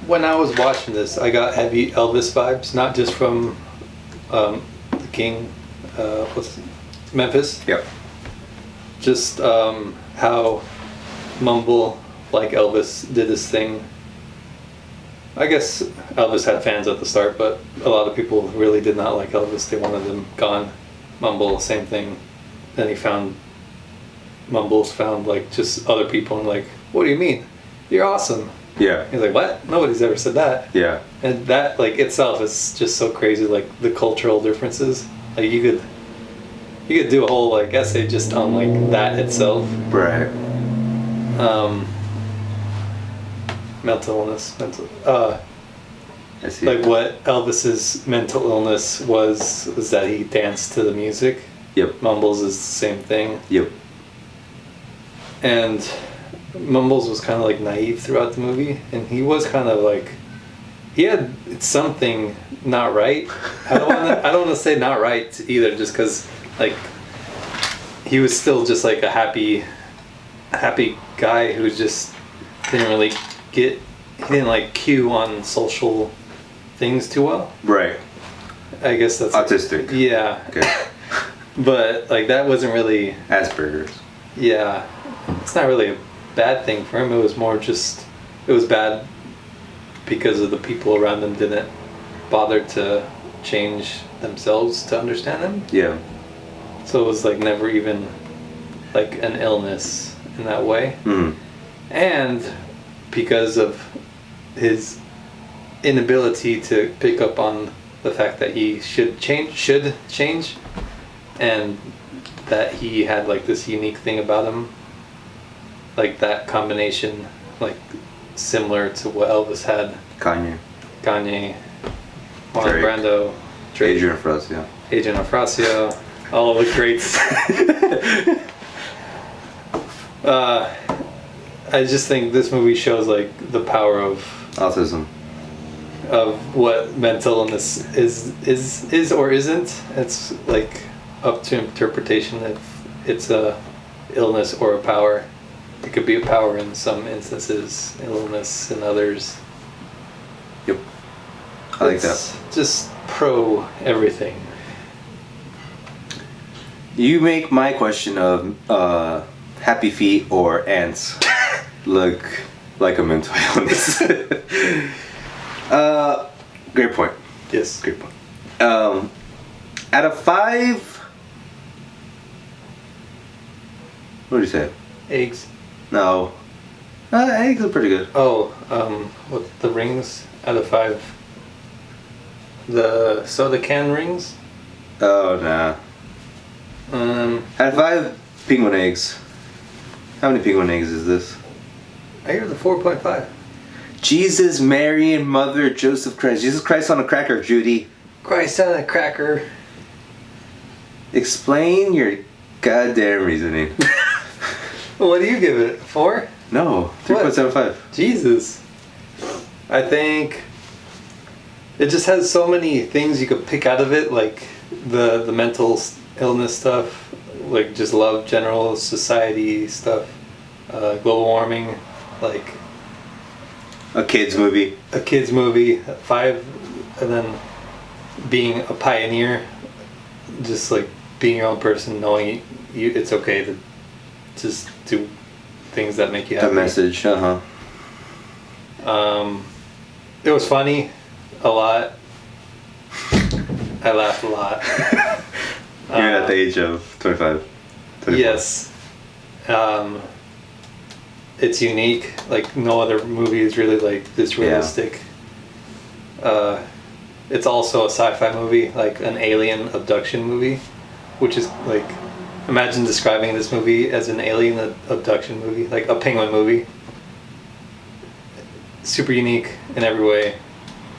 When I was watching this, I got heavy Elvis vibes, not just from the King, Memphis. Yep. Just how Mumble, like Elvis, did his thing. I guess Elvis had fans at the start, but a lot of people really did not like Elvis. They wanted him gone. Mumble, same thing. Then Mumbles found like just other people and like, what do you mean? You're awesome. Yeah. He's like, what? Nobody's ever said that. Yeah. And that like itself is just so crazy, like the cultural differences. Like you could do a whole like essay just on like that itself. Right. Mental illness. I see. Like what Elvis's mental illness was that he danced to the music. Yep. Mumbles is the same thing. Yep. And Mumbles was kind of like naive throughout the movie, and he was kind of like he had something not right. I don't want to say not right either, just because like he was still just like a happy guy who just didn't really he didn't like cue on social things too well. Right. I guess that's autistic. Yeah. Okay. But like that wasn't really Asperger's. Yeah. It's not really a bad thing for him. It was more just it was bad because of the people around him didn't bother to change themselves to understand him. Yeah. So it was like never even like an illness in that way. Mm. And because of his inability to pick up on the fact that he should change, and that he had like this unique thing about him, like that combination, like similar to what Elvis had. Kanye, Marlon Brando, Drake, Adrian Afrasio, all of the greats. I just think this movie shows like the power of autism, of what mental illness is or isn't. It's like up to interpretation if it's a illness or a power. It could be a power in some instances, illness in others. Yep. I like that. Just pro everything. You make my question of Happy Feet or ants look like a mental illness. Great point. Yes. Great point. Out of 5, what did you say? Eggs. No. I think it's pretty good. Oh, what the rings out of 5? The soda can rings. Oh, nah. Out of 5 penguin eggs. How many penguin eggs is this? I hear the 4.5. Jesus, Mary, and Mother Joseph Christ. Jesus Christ on a cracker, Judy. Christ on a cracker. Explain your goddamn reasoning. What do you give it? 4? No, 3.75. Jesus. I think it just has so many things you could pick out of it, like the mental illness stuff, like just love, general society stuff, global warming, like A kid's movie. a kid's movie, 5, and then being a pioneer, just like being your own person, knowing you it's okay to just do things that make you happy. The message, It was funny, a lot. I laughed a lot. You're at the age of 25. 24. Yes. It's unique. Like no other movie is really like this realistic. It's also a sci-fi movie, like an alien abduction movie, which is like, imagine describing this movie as an alien abduction movie, like a penguin movie. Super unique in every way.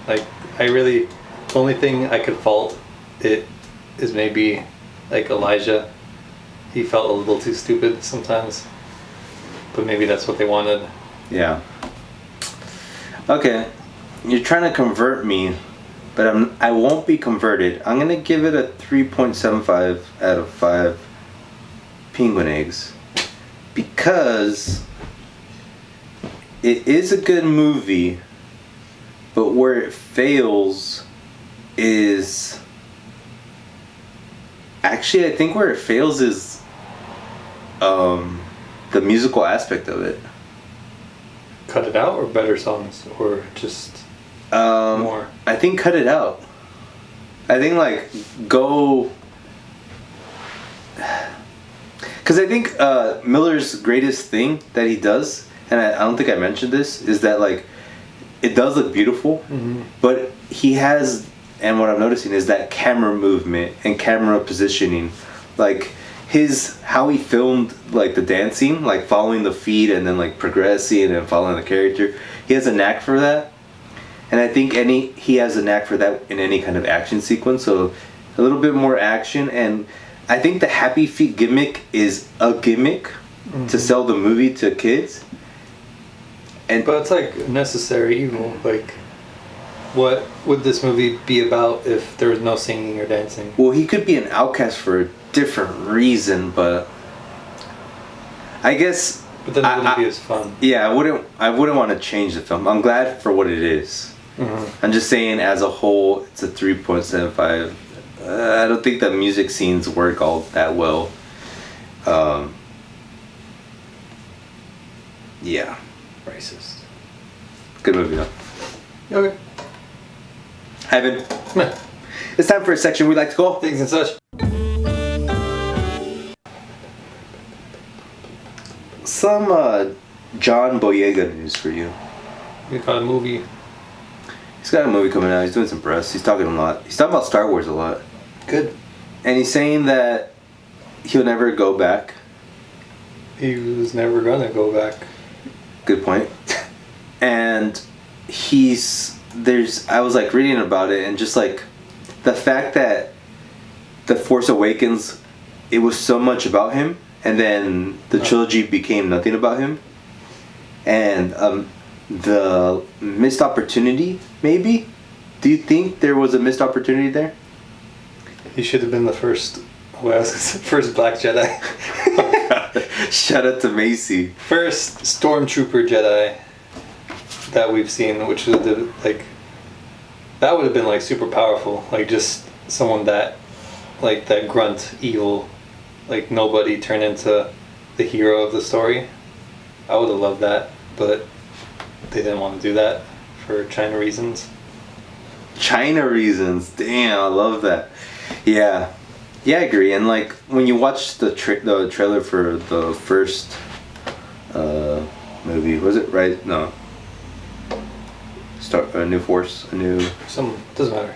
Like the only thing I could fault it is maybe like Elijah. He felt a little too stupid sometimes, but maybe that's what they wanted. Yeah. Okay, you're trying to convert me, but I won't be converted. I'm gonna give it a 3.75 out of 5 penguin eggs because it is a good movie, but where it fails is actually, I think where it fails is the musical aspect of it. Cut it out, or better songs, or just more? I think cut it out. I think like go, because I think Miller's greatest thing that he does, and I don't think I mentioned this, is that like it does look beautiful, but he has, and what I'm noticing is that camera movement and camera positioning, like how he filmed like the dance scene, like following the feet and then like progressing and following the character. He has a knack for that, and I think he has a knack for that in any kind of action sequence. So a little bit more action, and I think the happy feet gimmick is a gimmick to sell the movie to kids. But it's like necessary evil. Like, what would this movie be about if there was no singing or dancing? Well, he could be an outcast for a different reason, but I guess. But then it wouldn't be as fun. Yeah, I wouldn't want to change the film. I'm glad for what it is. I'm just saying, as a whole, it's a 3.75. I don't think the music scenes work all that well. Yeah. Racist. Good movie though. Okay. Ivan, it's time for a section we like to call Things and such. Some John Boyega news for you. We got a movie. He's got a movie coming out. He's doing some press. He's talking a lot. He's talking about Star Wars a lot. Good. And he's saying that he'll never go back. He was never gonna go back. Good point. And I was like reading about it, and just like the fact that The Force Awakens, it was so much about him, and then the trilogy became nothing about him, and the missed opportunity, maybe. Do you think there was a missed opportunity there? He should have been the first. Well, I was gonna say first Black Jedi. Oh, God. Shout out to Macy. First Stormtrooper Jedi that we've seen, which would have, like, that would have been like super powerful. Like just someone that, like that grunt evil, like nobody turned into the hero of the story. I would have loved that, but they didn't want to do that for China reasons. China reasons. Damn, I love that. Yeah. Yeah, I agree. And like when you watch the trailer for the first movie. Was it right? No. Start a new Force, a new doesn't matter.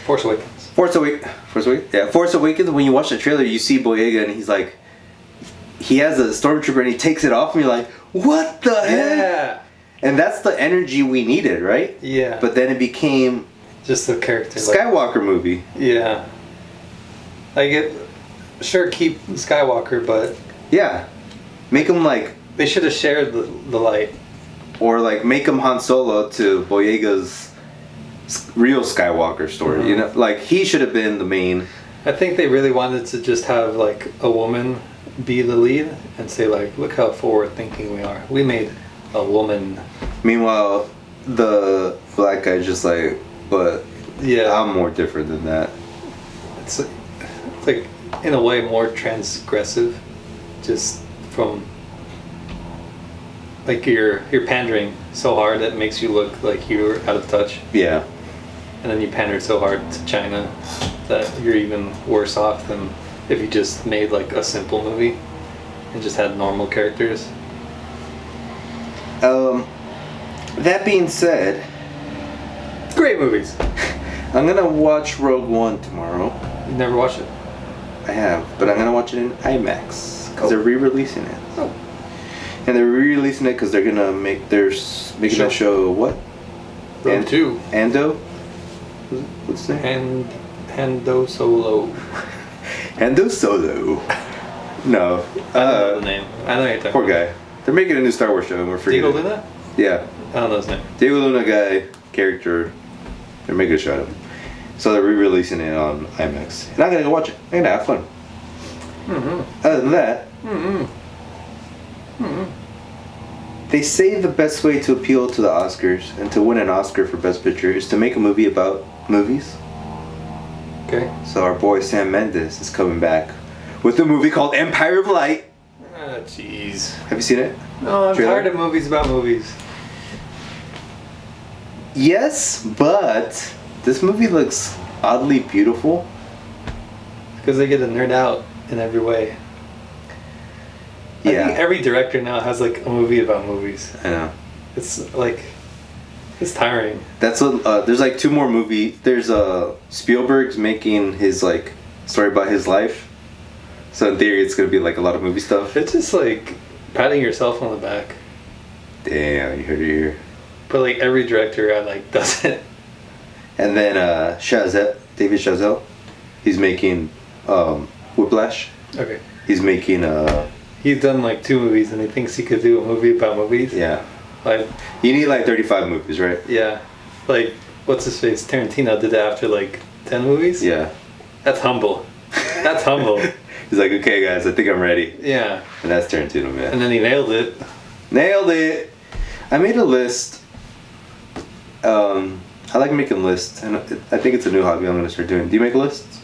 Force Awakens. Force Awakens. Yeah, Force Awakens. When you watch the trailer, you see Boyega, and he's like, he has a stormtrooper, and he takes it off, and you're like, what the heck? Yeah. And that's the energy we needed, right? Yeah. But then it became just the character. Skywalker movie. Yeah. I get. Sure, keep Skywalker, but yeah, make him like. They should have shared the light. Or like make him Han Solo to Boyega's real Skywalker story. Mm-hmm. You know, like he should have been the main. I think they really wanted to just have like a woman be the lead and say like, look how forward thinking we are. We made a woman. Meanwhile, the black guy's just like, but yeah, I'm more different than that. It's like in a way more transgressive, just from like you're pandering so hard that it makes you look like you're out of touch. Yeah. And then you pandered so hard to China that you're even worse off than if you just made like a simple movie and just had normal characters. That being said, great movies. I'm gonna watch Rogue One tomorrow. You never watched it? I have, but I'm gonna watch it in IMAX because they're re-releasing it. Oh. And they're re-releasing it because they're gonna make making that show what? Rogue 2. Ando? What's his name? Hando Solo. Hando Solo. No. I don't know the name. I know you're talking Poor guy. They're making a new Star Wars show and we're forgetting. Diego Luna? Yeah. I don't know his name. Diego Luna guy, character. They're making a show out of him. So they're re-releasing it on IMAX. And I'm gonna go watch it. I'm gonna have fun. Mm-hmm. Other than that, they say the best way to appeal to the Oscars and to win an Oscar for Best Picture is to make a movie about movies. Okay. So our boy Sam Mendes is coming back with a movie called Empire of Light. Ah, jeez. Have you seen it? No, I'm Trailer? tired of movies about movies. Yes, but this movie looks oddly beautiful. Because they get to nerd out in every way. I think every director now has like a movie about movies. I know. It's like, it's tiring. That's what. There's like 2 more movies. There's Spielberg's making his like story about his life. So in theory, it's gonna be like a lot of movie stuff. It's just like patting yourself on the back. Damn, you heard it here. But like every director does it. And then David Chazelle, he's making Whiplash. Okay. He's making He's done like 2 movies and he thinks he could do a movie about movies. yeah. Like, You need like 35 movies, right? yeah. Like, what's his face? Tarantino did it after like 10 movies? Yeah. That's humble. That's humble. He's like, okay guys, I think I'm ready. Yeah. And that's Tarantino, man. And then he nailed it. Nailed it. I made a list. I like making lists, and I think it's a new hobby I'm gonna start doing. Do you make lists?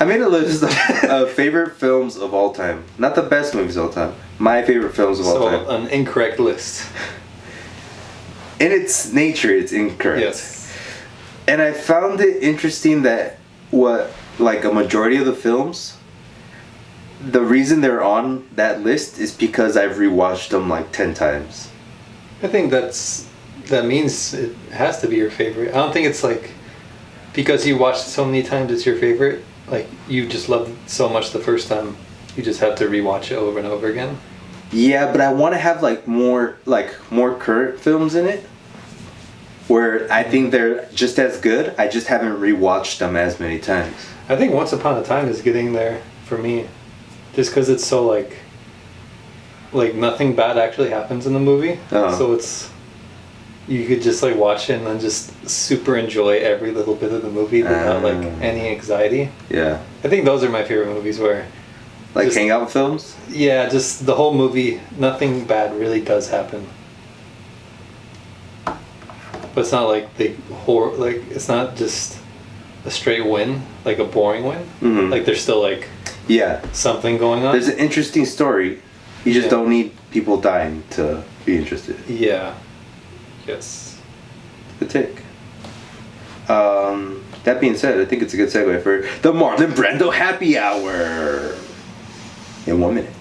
I made a list of favorite films of all time. Not the best movies of all time. My favorite films of all time. So, an incorrect list. In its nature, it's incorrect. Yes. And I found it interesting that like a majority of the films, the reason they're on that list is because I've rewatched them like 10 times. I think that means it has to be your favorite. I don't think it's like because you watched it so many times it's your favorite. Like you just loved it so much the first time, you just have to rewatch it over and over again. Yeah, but I want to have more current films in it, where I think they're just as good. I just haven't rewatched them as many times. I think Once Upon a Time is getting there for me, just because it's so like nothing bad actually happens in the movie. Uh-huh. So it's you could just like watch it and then just super enjoy every little bit of the movie without like any anxiety. Yeah. I think those are my favorite movies where Like just, hangout films? Yeah, just the whole movie, nothing bad really does happen. But it's not like it's not just a straight win, like a boring win. Mm-hmm. Like there's still like something going on. There's an interesting story. You just don't need people dying to be interested. Yeah. Yes. Good take. That being said, I think it's a good segue for the Marlon Brando Happy Hour. In 1 minute.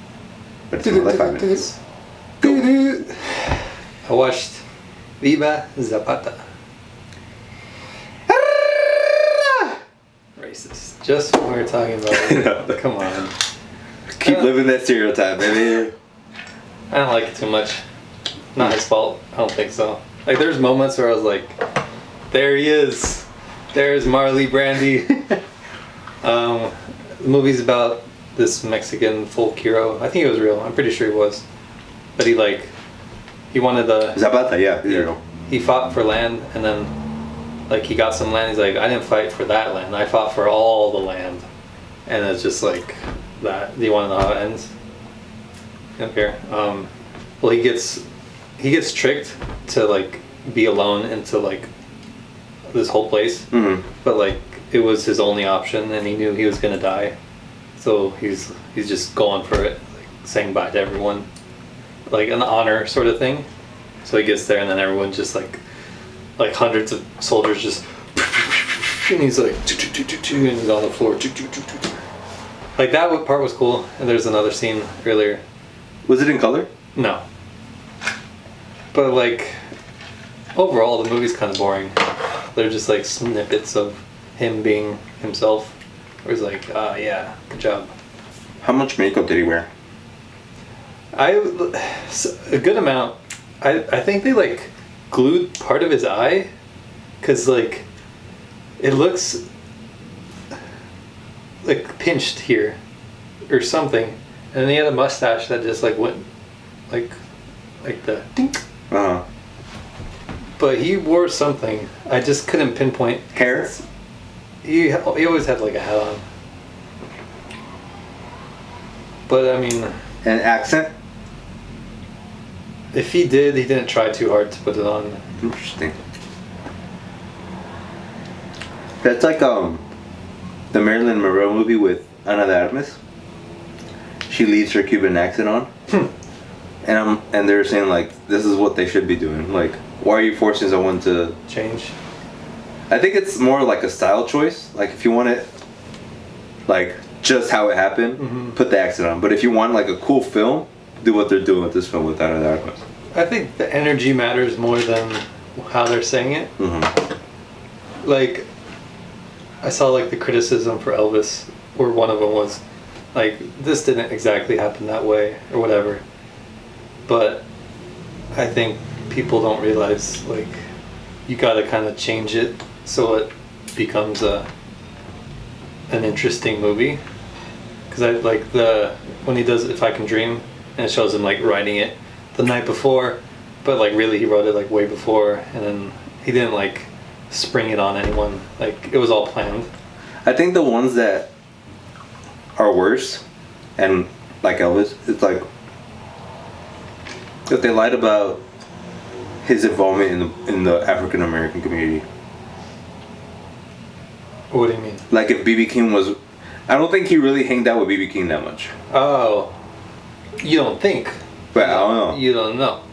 But it's only like 5 minutes. I watched Viva Zapata. Racist. Just when we were talking about it. Come on. Keep living that stereotype, baby. I don't like it too much. Not his fault. I don't think so. Like, there's moments where I was like, there he is. There's Marley Brandy. The movie's about this Mexican folk hero. I think it was real. I'm pretty sure he was. But he wanted the... Zapata, yeah. There you go. He fought for land, and then, like, he got some land. He's like, I didn't fight for that land. I fought for all the land. And it's just like that. Do you want to know how it ends? I don't care. Well, he gets tricked to, like, be alone into, like, this whole place. Mm-hmm. But, like, it was his only option, and he knew he was gonna die. So he's just going for it, like, saying bye to everyone, like an honor sort of thing. So he gets there, and then everyone's just like hundreds of soldiers just, and he's like, and he's on the floor. Like, that part was cool. And there's another scene earlier. Was it in color? No. But, like, overall the movie's kind of boring. They're just like snippets of him being himself. Where he's like, yeah, good job. How much makeup did he wear? A good amount. I think they, like, glued part of his eye, because, like, it looks like pinched here or something, and then he had a mustache that just, like, went like the dink. Uh-huh. But he wore something. I just couldn't pinpoint. Hair? He always had, like, a hat on. But, I mean... An accent? If he did, he didn't try too hard to put it on. Interesting. That's like the Marilyn Monroe movie with Ana de Armas. She leaves her Cuban accent on. And they're saying, like, this is what they should be doing. Like, why are you forcing someone to Change. I think it's more like a style choice. Like, if you want it, like, just how it happened, put the accent on. But if you want, like, a cool film, do what they're doing with this film with Ana de Armas. I think the energy matters more than how they're saying it. Mm-hmm. Like, I saw, like, the criticism for Elvis, where one of them was, like, this didn't exactly happen that way, or whatever. But I think people don't realize, like, you gotta kind of change it so it becomes an interesting movie. Because I like when he does If I Can Dream, and it shows him, like, writing it the night before, but, like, really he wrote it, like, way before, and then he didn't, like, spring it on anyone. Like, it was all planned. I think the ones that are worse, and like Elvis, it's like that they lied about his involvement in the African American community. What do you mean? Like, if B.B. King was, I don't think he really hanged out with B.B. King that much. Oh, you don't think? But I don't know. You don't know.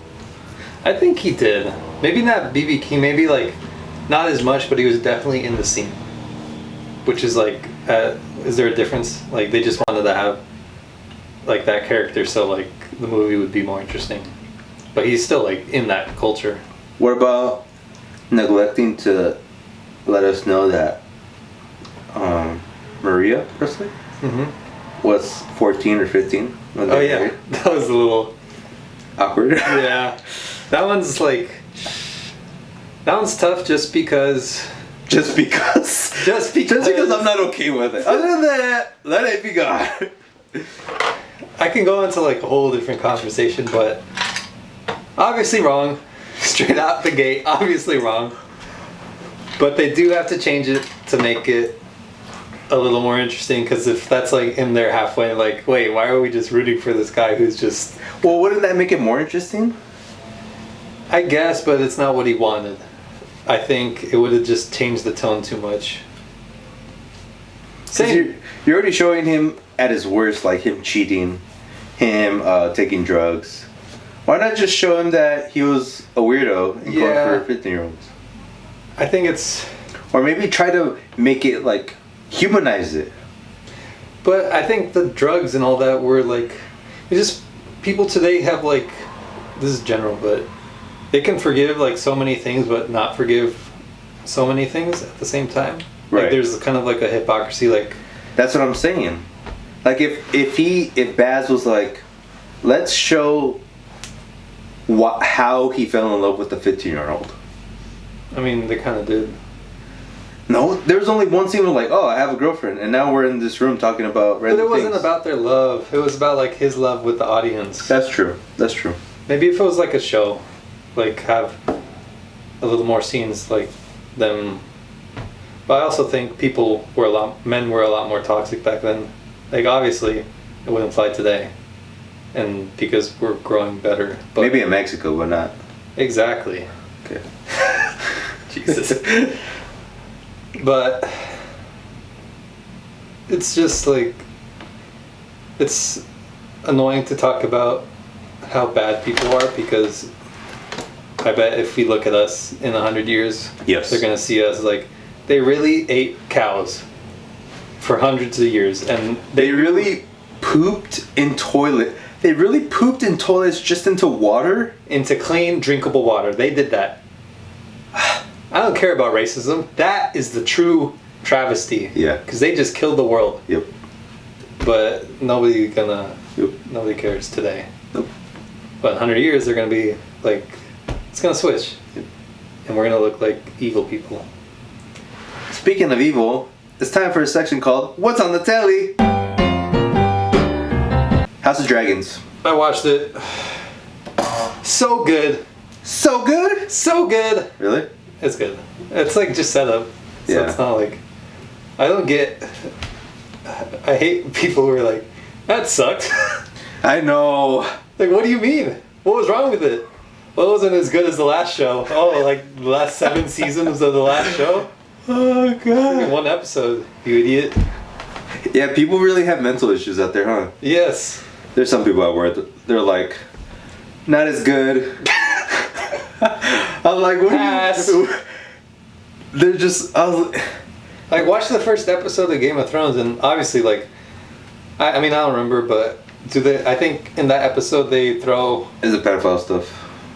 I think he did. Maybe not B.B. King. Maybe, like, not as much, but he was definitely in the scene. Which is, like, is there a difference? Like, they just wanted to have, like, that character, so, like, the movie would be more interesting. But he's still, like, in that culture. What about neglecting to let us know that Maria Presley was 14 or 15 when they Oh, yeah. married? That was a little Awkward. Yeah. That one's, like... That one's tough just because... Just because I'm not okay with it. Other than that, let it be God. I can go into, like, a whole different conversation, but obviously wrong. Straight out the gate, obviously wrong. But they do have to change it to make it a little more interesting, because if that's, like, in there halfway, like, wait, why are we just rooting for this guy who's just... Well, wouldn't that make it more interesting? I guess, but it's not what he wanted. I think it would have just changed the tone too much. You're already showing him at his worst, like him cheating, him taking drugs. Why not just show him that he was a weirdo and going for 15-year-olds? I think it's... Or maybe try to make it, like, humanize it. But I think the drugs and all that were, like... It's just... People today have, like... this is general, but they can forgive like so many things, but not forgive so many things at the same time. Right. Like there's kind of like a hypocrisy. Like that's what I'm saying. Like if Baz was like, let's show how he fell in love with the 15-year-old. I mean, they kind of did. No, there was only one scene where like, oh, I have a girlfriend, and now we're in this room talking about random But it wasn't things. about their love. It was about like his love with the audience. That's true. That's true. Maybe if it was like a show, like have a little more scenes like them. But I also think men were a lot more toxic back then. Like obviously, it wouldn't fly today, and because we're growing better. But maybe in Mexico, but not. Exactly. Okay. Jesus. But it's just like it's annoying to talk about how bad people are, because I bet if we look at us in 100 years, yes, they're gonna see us like they really ate cows for hundreds of years, and they really pooped in toilet. They really pooped in toilets just into water? Into clean, drinkable water. They did that. I don't care about racism. That is the true travesty. Yeah. Because they just killed the world. Yep. But nobody cares today. Nope. But in 100 years, they're going to be like, it's going to switch. Yep. And we're going to look like evil people. Speaking of evil, it's time for a section called What's on the Telly? House of Dragons. I watched it. So good. So good? So good. Really? It's good. It's like just set up. So yeah. It's not like... I hate people who are like, that sucked. I know. Like, what do you mean? What was wrong with it? Well, it wasn't as good as the last show. Oh, like the last 7 seasons of the last show? Oh, God. In one episode, you idiot. Yeah, people really have mental issues out there, huh? Yes. There's some people at work that they're like, not as good. I'm like, what Pass. are you... They're just... Like, watch the first episode of Game of Thrones, and obviously, like... I mean, I don't remember, but... I think in that episode they throw... Is it pedophile stuff?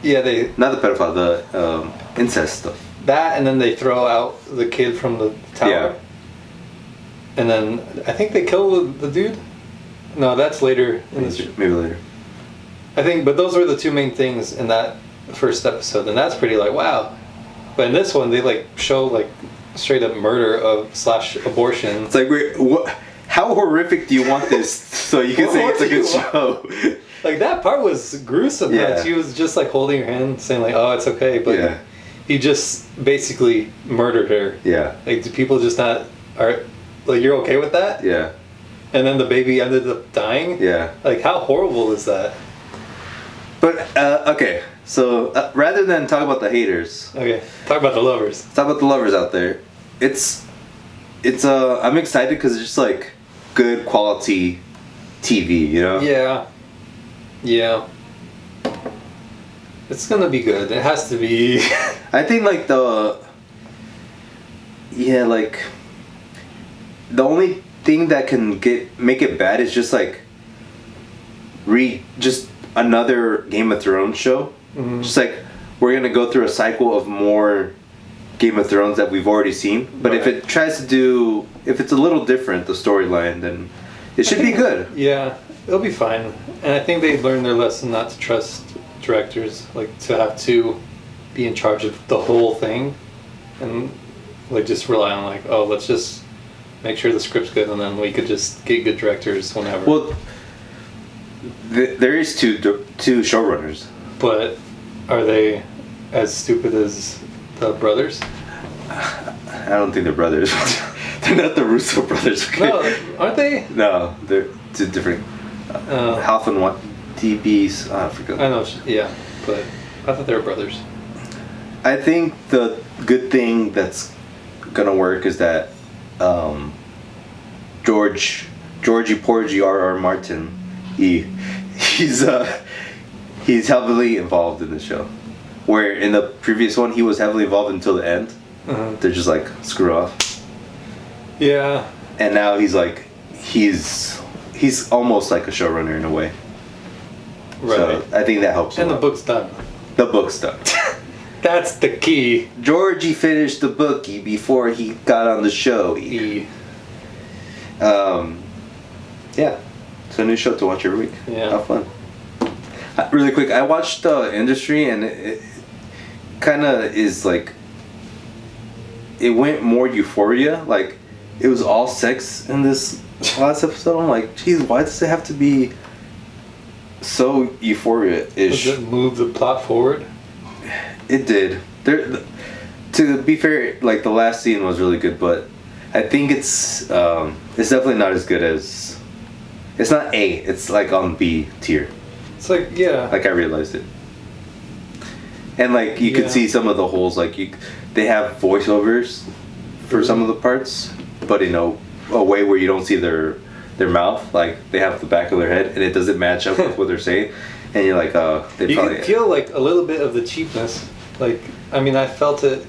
Yeah, they... Not the pedophile, the incest stuff. That, and then they throw out the kid from the tower. Yeah. And then, I think they kill the dude? No, that's later. Maybe later. I think, but those were the 2 main things in that first episode, and that's pretty like, wow. But in this one, they like show like straight up murder / abortion. It's like, wait, what? How horrific do you want this so you can say it's a good show? Like, that part was gruesome. Yeah. She was just like holding her hand saying like, oh, it's okay, but yeah. He just basically murdered her. Yeah. Like, do people just not like, you're okay with that? Yeah. And then the baby ended up dying? Yeah. Like, how horrible is that? But okay, so rather than talk about the haters, Okay, talk about the lovers. talk about the lovers out there. It's I'm excited because it's just like good quality TV, you know? Yeah. It's gonna be good. It has to be. I think like the only thing that can make it bad is just like just another Game of Thrones show. Mm-hmm. Just like we're gonna go through a cycle of more Game of Thrones that we've already seen. But right. if it's a little different, the storyline, then it should be good. Yeah, it'll be fine. And I think they learned their lesson not to trust directors, like to have to be in charge of the whole thing, and like just rely on like, oh, let's just make sure the script's good, and then we could just get good directors whenever. Well, there is two showrunners. But are they as stupid as the brothers? I don't think they're brothers. They're not the Russo brothers. Okay? No, aren't they? No, they're two different. Half and one DBs. I forgot. I know. Yeah, but I thought they were brothers. I think the good thing that's gonna work is that Georgie Porgy R.R. Martin, he's heavily involved in the show. Where in the previous one he was heavily involved until the end. Uh-huh. They're just like, screw off. Yeah. And now he's like, he's almost like a showrunner in a way. So Right. I think that helps. And a the lot. book's done. The book's done. That's the key. Georgie finished the bookie before he got on the show. Yeah. So a new show to watch every week. Yeah. Have fun. Really quick, I watched Industry, and it kind of is like, it went more Euphoria. Like, it was all sex in this last episode. I'm like, geez, why does it have to be so Euphoria-ish? Does it move the plot forward? It did. To be fair, like, the last scene was really good, but I think it's definitely not as good as. It's not A. It's like on B tier. It's like, yeah. Like, I realized it. And like, you could see some of the holes. Like, they have voiceovers for some of the parts, but in a way where you don't see their mouth. Like, they have the back of their head, and it doesn't match up with what they're saying. And you're like, they you probably. can feel like a little bit of the cheapness. Like, I mean, I felt it.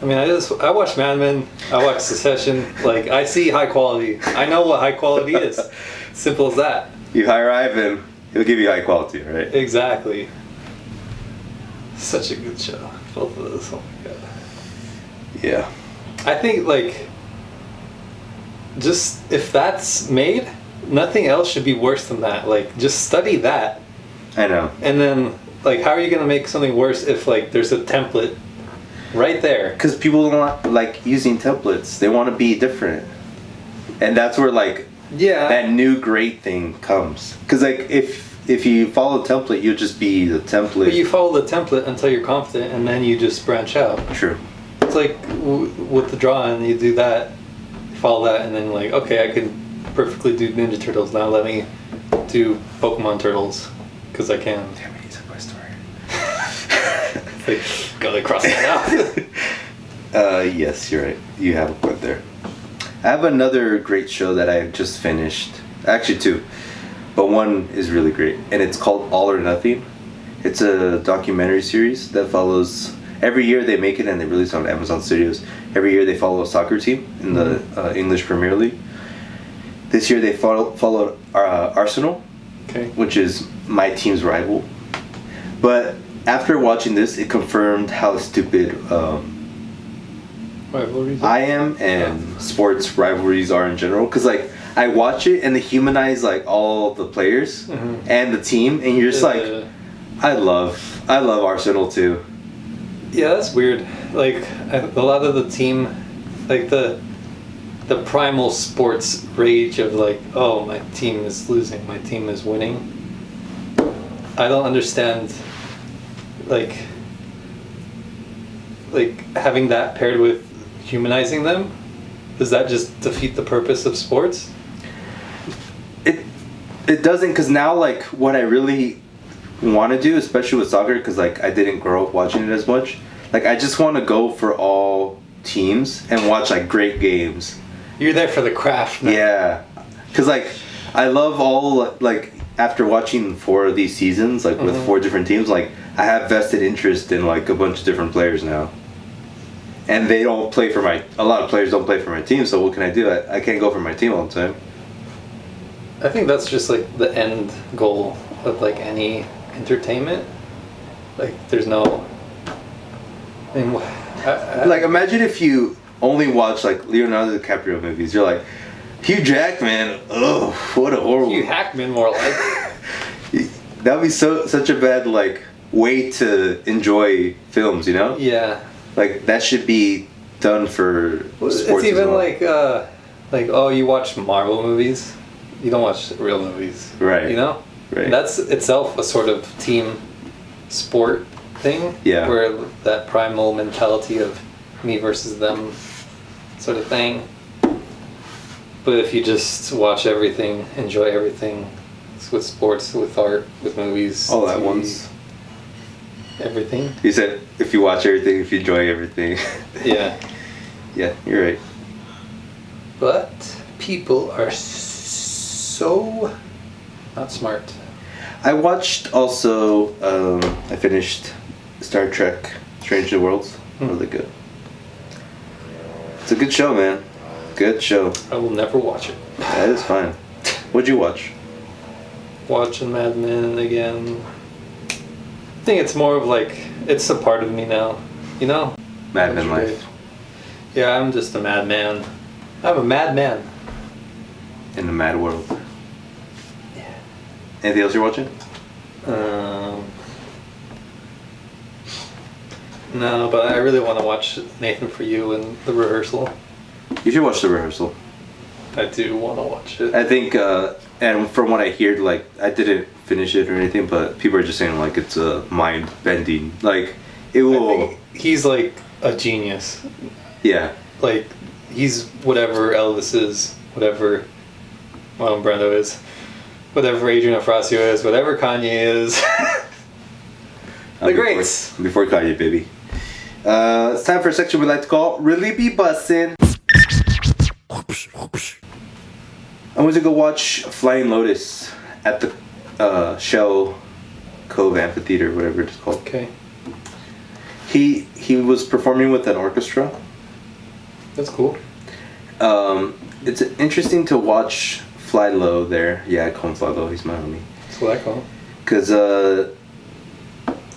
I mean, I watch Mad Men, I watch Succession. Like, I see high quality. I know what high quality is. Simple as that. You hire Ivan, he'll give you high quality, right? Exactly. Such a good show. Both of those. Oh my god. Yeah. I think, like, just if that's made, nothing else should be worse than that. Like, just study that. I know. And then, like, how are you gonna make something worse if, like, there's a template right there? Because people don't like using templates. They want to be different. And that's where, like, Yeah. that new great thing comes. Because, like, if you follow the template, you'll just be the template. But you follow the template until you're confident, and then you just branch out. True. It's like with the drawing, you do that, follow that, and then, like, okay, I can perfectly do Ninja Turtles. Now let me do Pokemon Turtles, because I can. Damn it, he's a my story. Like, gotta cross that out. Yes, you're right. You have a point there. I have another great show that I just finished. Actually, two. But one is really great. And it's called All or Nothing. It's a documentary series that follows... Every year they make it and they release it on Amazon Studios. Every year they follow a soccer team in the English Premier League. This year they followed Arsenal, Okay. which is my team's rival. But after watching this, it confirmed how stupid Rivalries. I am and sports rivalries are in general. Because, like, I watch it and they humanize, like, all the players and the team, and you're just like, I love Arsenal too. Yeah, that's weird. Like, a lot of the team, like the primal sports rage of, like, oh, my team is losing, my team is winning. I don't understand, like having that paired with humanizing them. Does that just defeat the purpose of sports? It doesn't, because now, like, what I really want to do, especially with soccer, because, like, I didn't grow up watching it as much, like, I just want to go for all teams and watch, like, great games. You're there for the craft now. Yeah, because, like, I love all, like, after watching 4 of these seasons, like, with 4 different teams, like, I have vested interest in, like, a bunch of different players now. And they don't play for a lot of players don't play for my team, so what can I do? I can't go for my team all the time. I think that's just, like, the end goal of, like, any entertainment. Like, there's no... I mean, Like, imagine if you only watch, like, Leonardo DiCaprio movies. You're like, Hugh Jackman, oh, what a horrible... Hugh Hackman, more like. That would be such a bad, like, way to enjoy films, you know? Yeah. Like, that should be done for sports. It's even as well. like, oh, you watch Marvel movies, you don't watch real movies, Right. You know, Right. That's itself a sort of team sport thing, Yeah. where that primal mentality of me versus them sort of thing. But if you just watch everything, enjoy everything, with sports, with art, with movies, All at TV, once. everything. You said if you watch everything, if you enjoy everything. Yeah. Yeah, you're right. But people are so not smart. I watched also, I finished Star Trek Strange New Worlds. Really good. It's a good show, man. Good show. I will never watch it. That is fine. What'd you watch? watching Mad Men again. I think it's more of like, it's a part of me now, you know? Mad Men life. Yeah, I'm just a madman. I'm a madman. In the mad world. Yeah. Anything else you're watching? No, but I really want to watch Nathan For You and The Rehearsal. You should watch The Rehearsal. I do want to watch it. I think, and from what I hear, like, I didn't finish it or anything, but people are just saying, like, it's mind bending. Like, it will. I think he's like a genius. Yeah. Like, he's whatever Elvis is, whatever Marlon Brando is, whatever Adrian Afrasio is, whatever Kanye is. The greats. Before Kanye, baby. It's time for a section we like to call Really Be Bussin'. I went to go watch Flying Lotus at the Shell Cove Amphitheater, whatever it's called. Okay. He was performing with an orchestra. That's cool. It's interesting to watch Fly Low there. Yeah, I call him Fly Low. He's my homie. That's what I call him. Because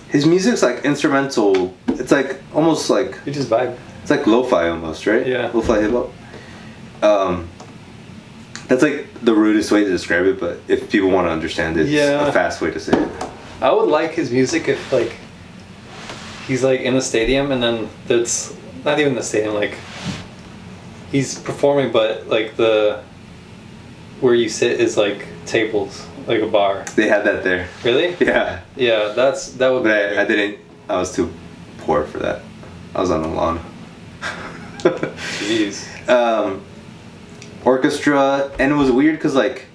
his music's like instrumental. It's like almost like... You just vibe. It's like lo-fi almost, right? Yeah. Lo-fi hip-hop. That's like the rudest way to describe it, but if people want to understand it, it's a fast way to say it. I would like his music if like he's like in a stadium and then that's not even the stadium, like he's performing but like the where you sit is like tables, like a bar. They had that there. Really? Yeah. Yeah, that would be But I didn't, I was too poor for that. I was on the lawn. Jeez. Orchestra, and it was weird because like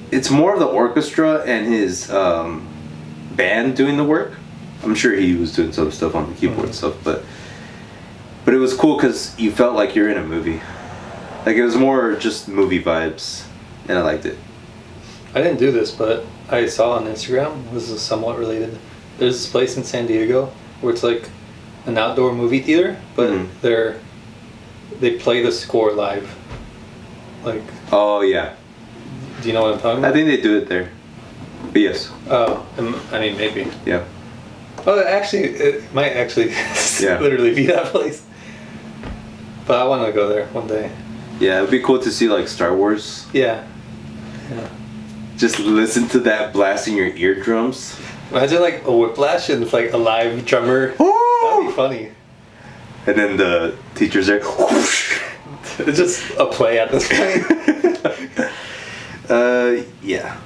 it's more of the orchestra and his band doing the work. I'm sure he was doing some stuff on the keyboard and stuff, but it was cool because you felt like you're in a movie. Like it was more just movie vibes, and I liked it. I didn't do this, but I saw on Instagram, this is somewhat related, there's this place in San Diego where it's like an outdoor movie theater, but they play the score live. Like, oh yeah. Do you know what I'm talking about? I think they do it there. But yes. Oh, I mean maybe. Yeah. Oh, actually, it might actually literally be that place. But I want to go there one day. Yeah, it'd be cool to see like Star Wars. Yeah. Just listen to that blast in your eardrums. Imagine like a whiplash and it's like a live drummer. Woo! That'd be funny. And then the teachers are It's just a play at this point. Yeah.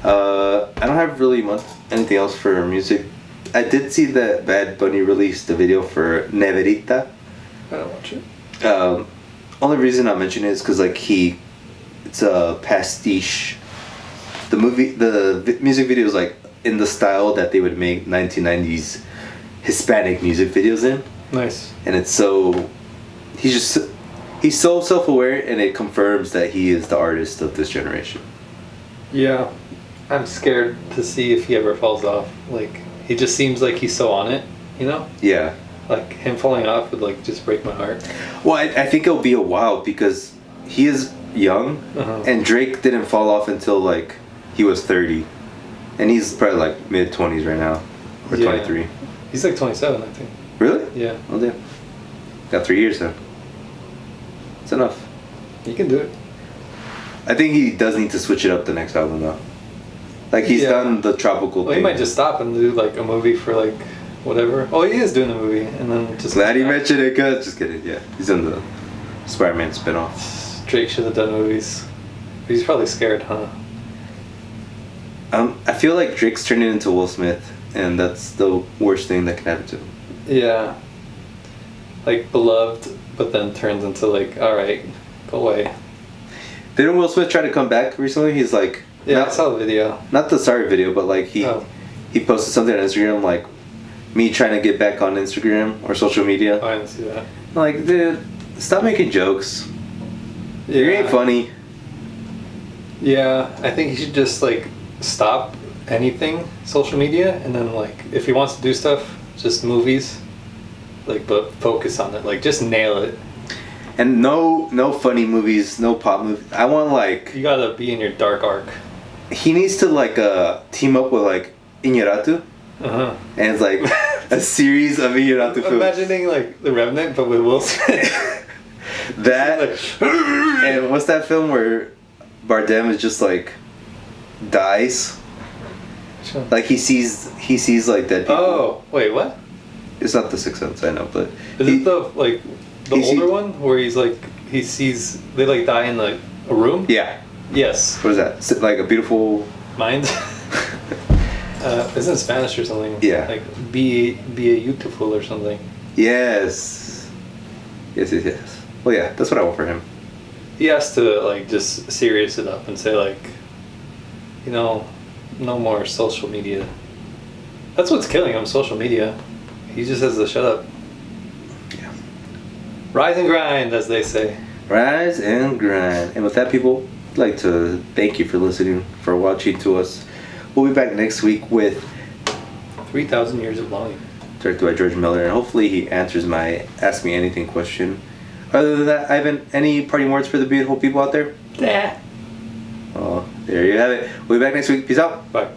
I don't have really much anything else for music. I did see that Bad Bunny released a video for Neverita. I don't watch it. Only reason I mention it is because like it's a pastiche. The music video is like in the style that they would make 1990s Hispanic music videos in. Nice. And it's so he's so self-aware, and it confirms that he is the artist of this generation. Yeah. I'm scared to see if he ever falls off. Like, he just seems like he's so on it, you know? Yeah. Like, him falling off would, like, just break my heart. Well, I think it'll be a while because he is young, and Drake didn't fall off until, like, he was 30. And he's probably, like, mid-20s right now. Or 23. He's, like, 27, I think. Really? Yeah. Oh, damn. Got 3 years, then. It's enough. He can do it. I think he does need to switch it up the next album, though. Like, he's done the tropical thing. He might just stop and do, like, a movie for, like, whatever. Oh, he is doing a movie, and then just... Glad he mentioned it, cuz. Just kidding, yeah. He's in the Spider-Man spinoff. Drake should have done movies. He's probably scared, huh? I feel like Drake's turning into Will Smith, and that's the worst thing that can happen to him. Yeah. Like, beloved, but then turns into, like, alright, go away. Didn't Will Smith try to come back recently? He's like... Yeah, I saw the video. Not the sorry video, but like he posted something on Instagram like me trying to get back on Instagram or social media. Oh, I didn't see that. I'm like, dude, stop making jokes. Yeah. You ain't funny. Yeah, I think he should just like stop anything social media, and then like if he wants to do stuff, just movies. Like, but focus on it. Like, just nail it. And no funny movies, no pop movies. I want like You gotta be in your dark arc. he needs to like team up with like Iñárritu, and it's like a series of Iñárritu films. Imagining like The Revenant, but with Will Smith. That and what's that film where Bardem is just like dies? Like he sees like dead people. Oh wait, what? It's not The Sixth Sense, I know, but Is it the like the he older one where he's like he sees they like die in like a room? Yeah. Yes. What is that? Like A Beautiful Mind. It's in Spanish or something. Yeah. Like be a beautiful or something. Yes. Yes. Well, yeah, that's what I want for him. He has to like just serious it up and say like, you know, no more social media. That's what's killing him, social media. He just has to shut up. Yeah. Rise and grind, as they say. Rise and grind. And with that, people, I'd like to thank you for listening, for watching to us. We'll be back next week with 3,000 Years of Longing. directed by George Miller, and hopefully he answers my Ask Me Anything question. Other than that, Ivan, any parting words for the beautiful people out there? Yeah. Oh, there you have it. We'll be back next week. Peace out. Bye.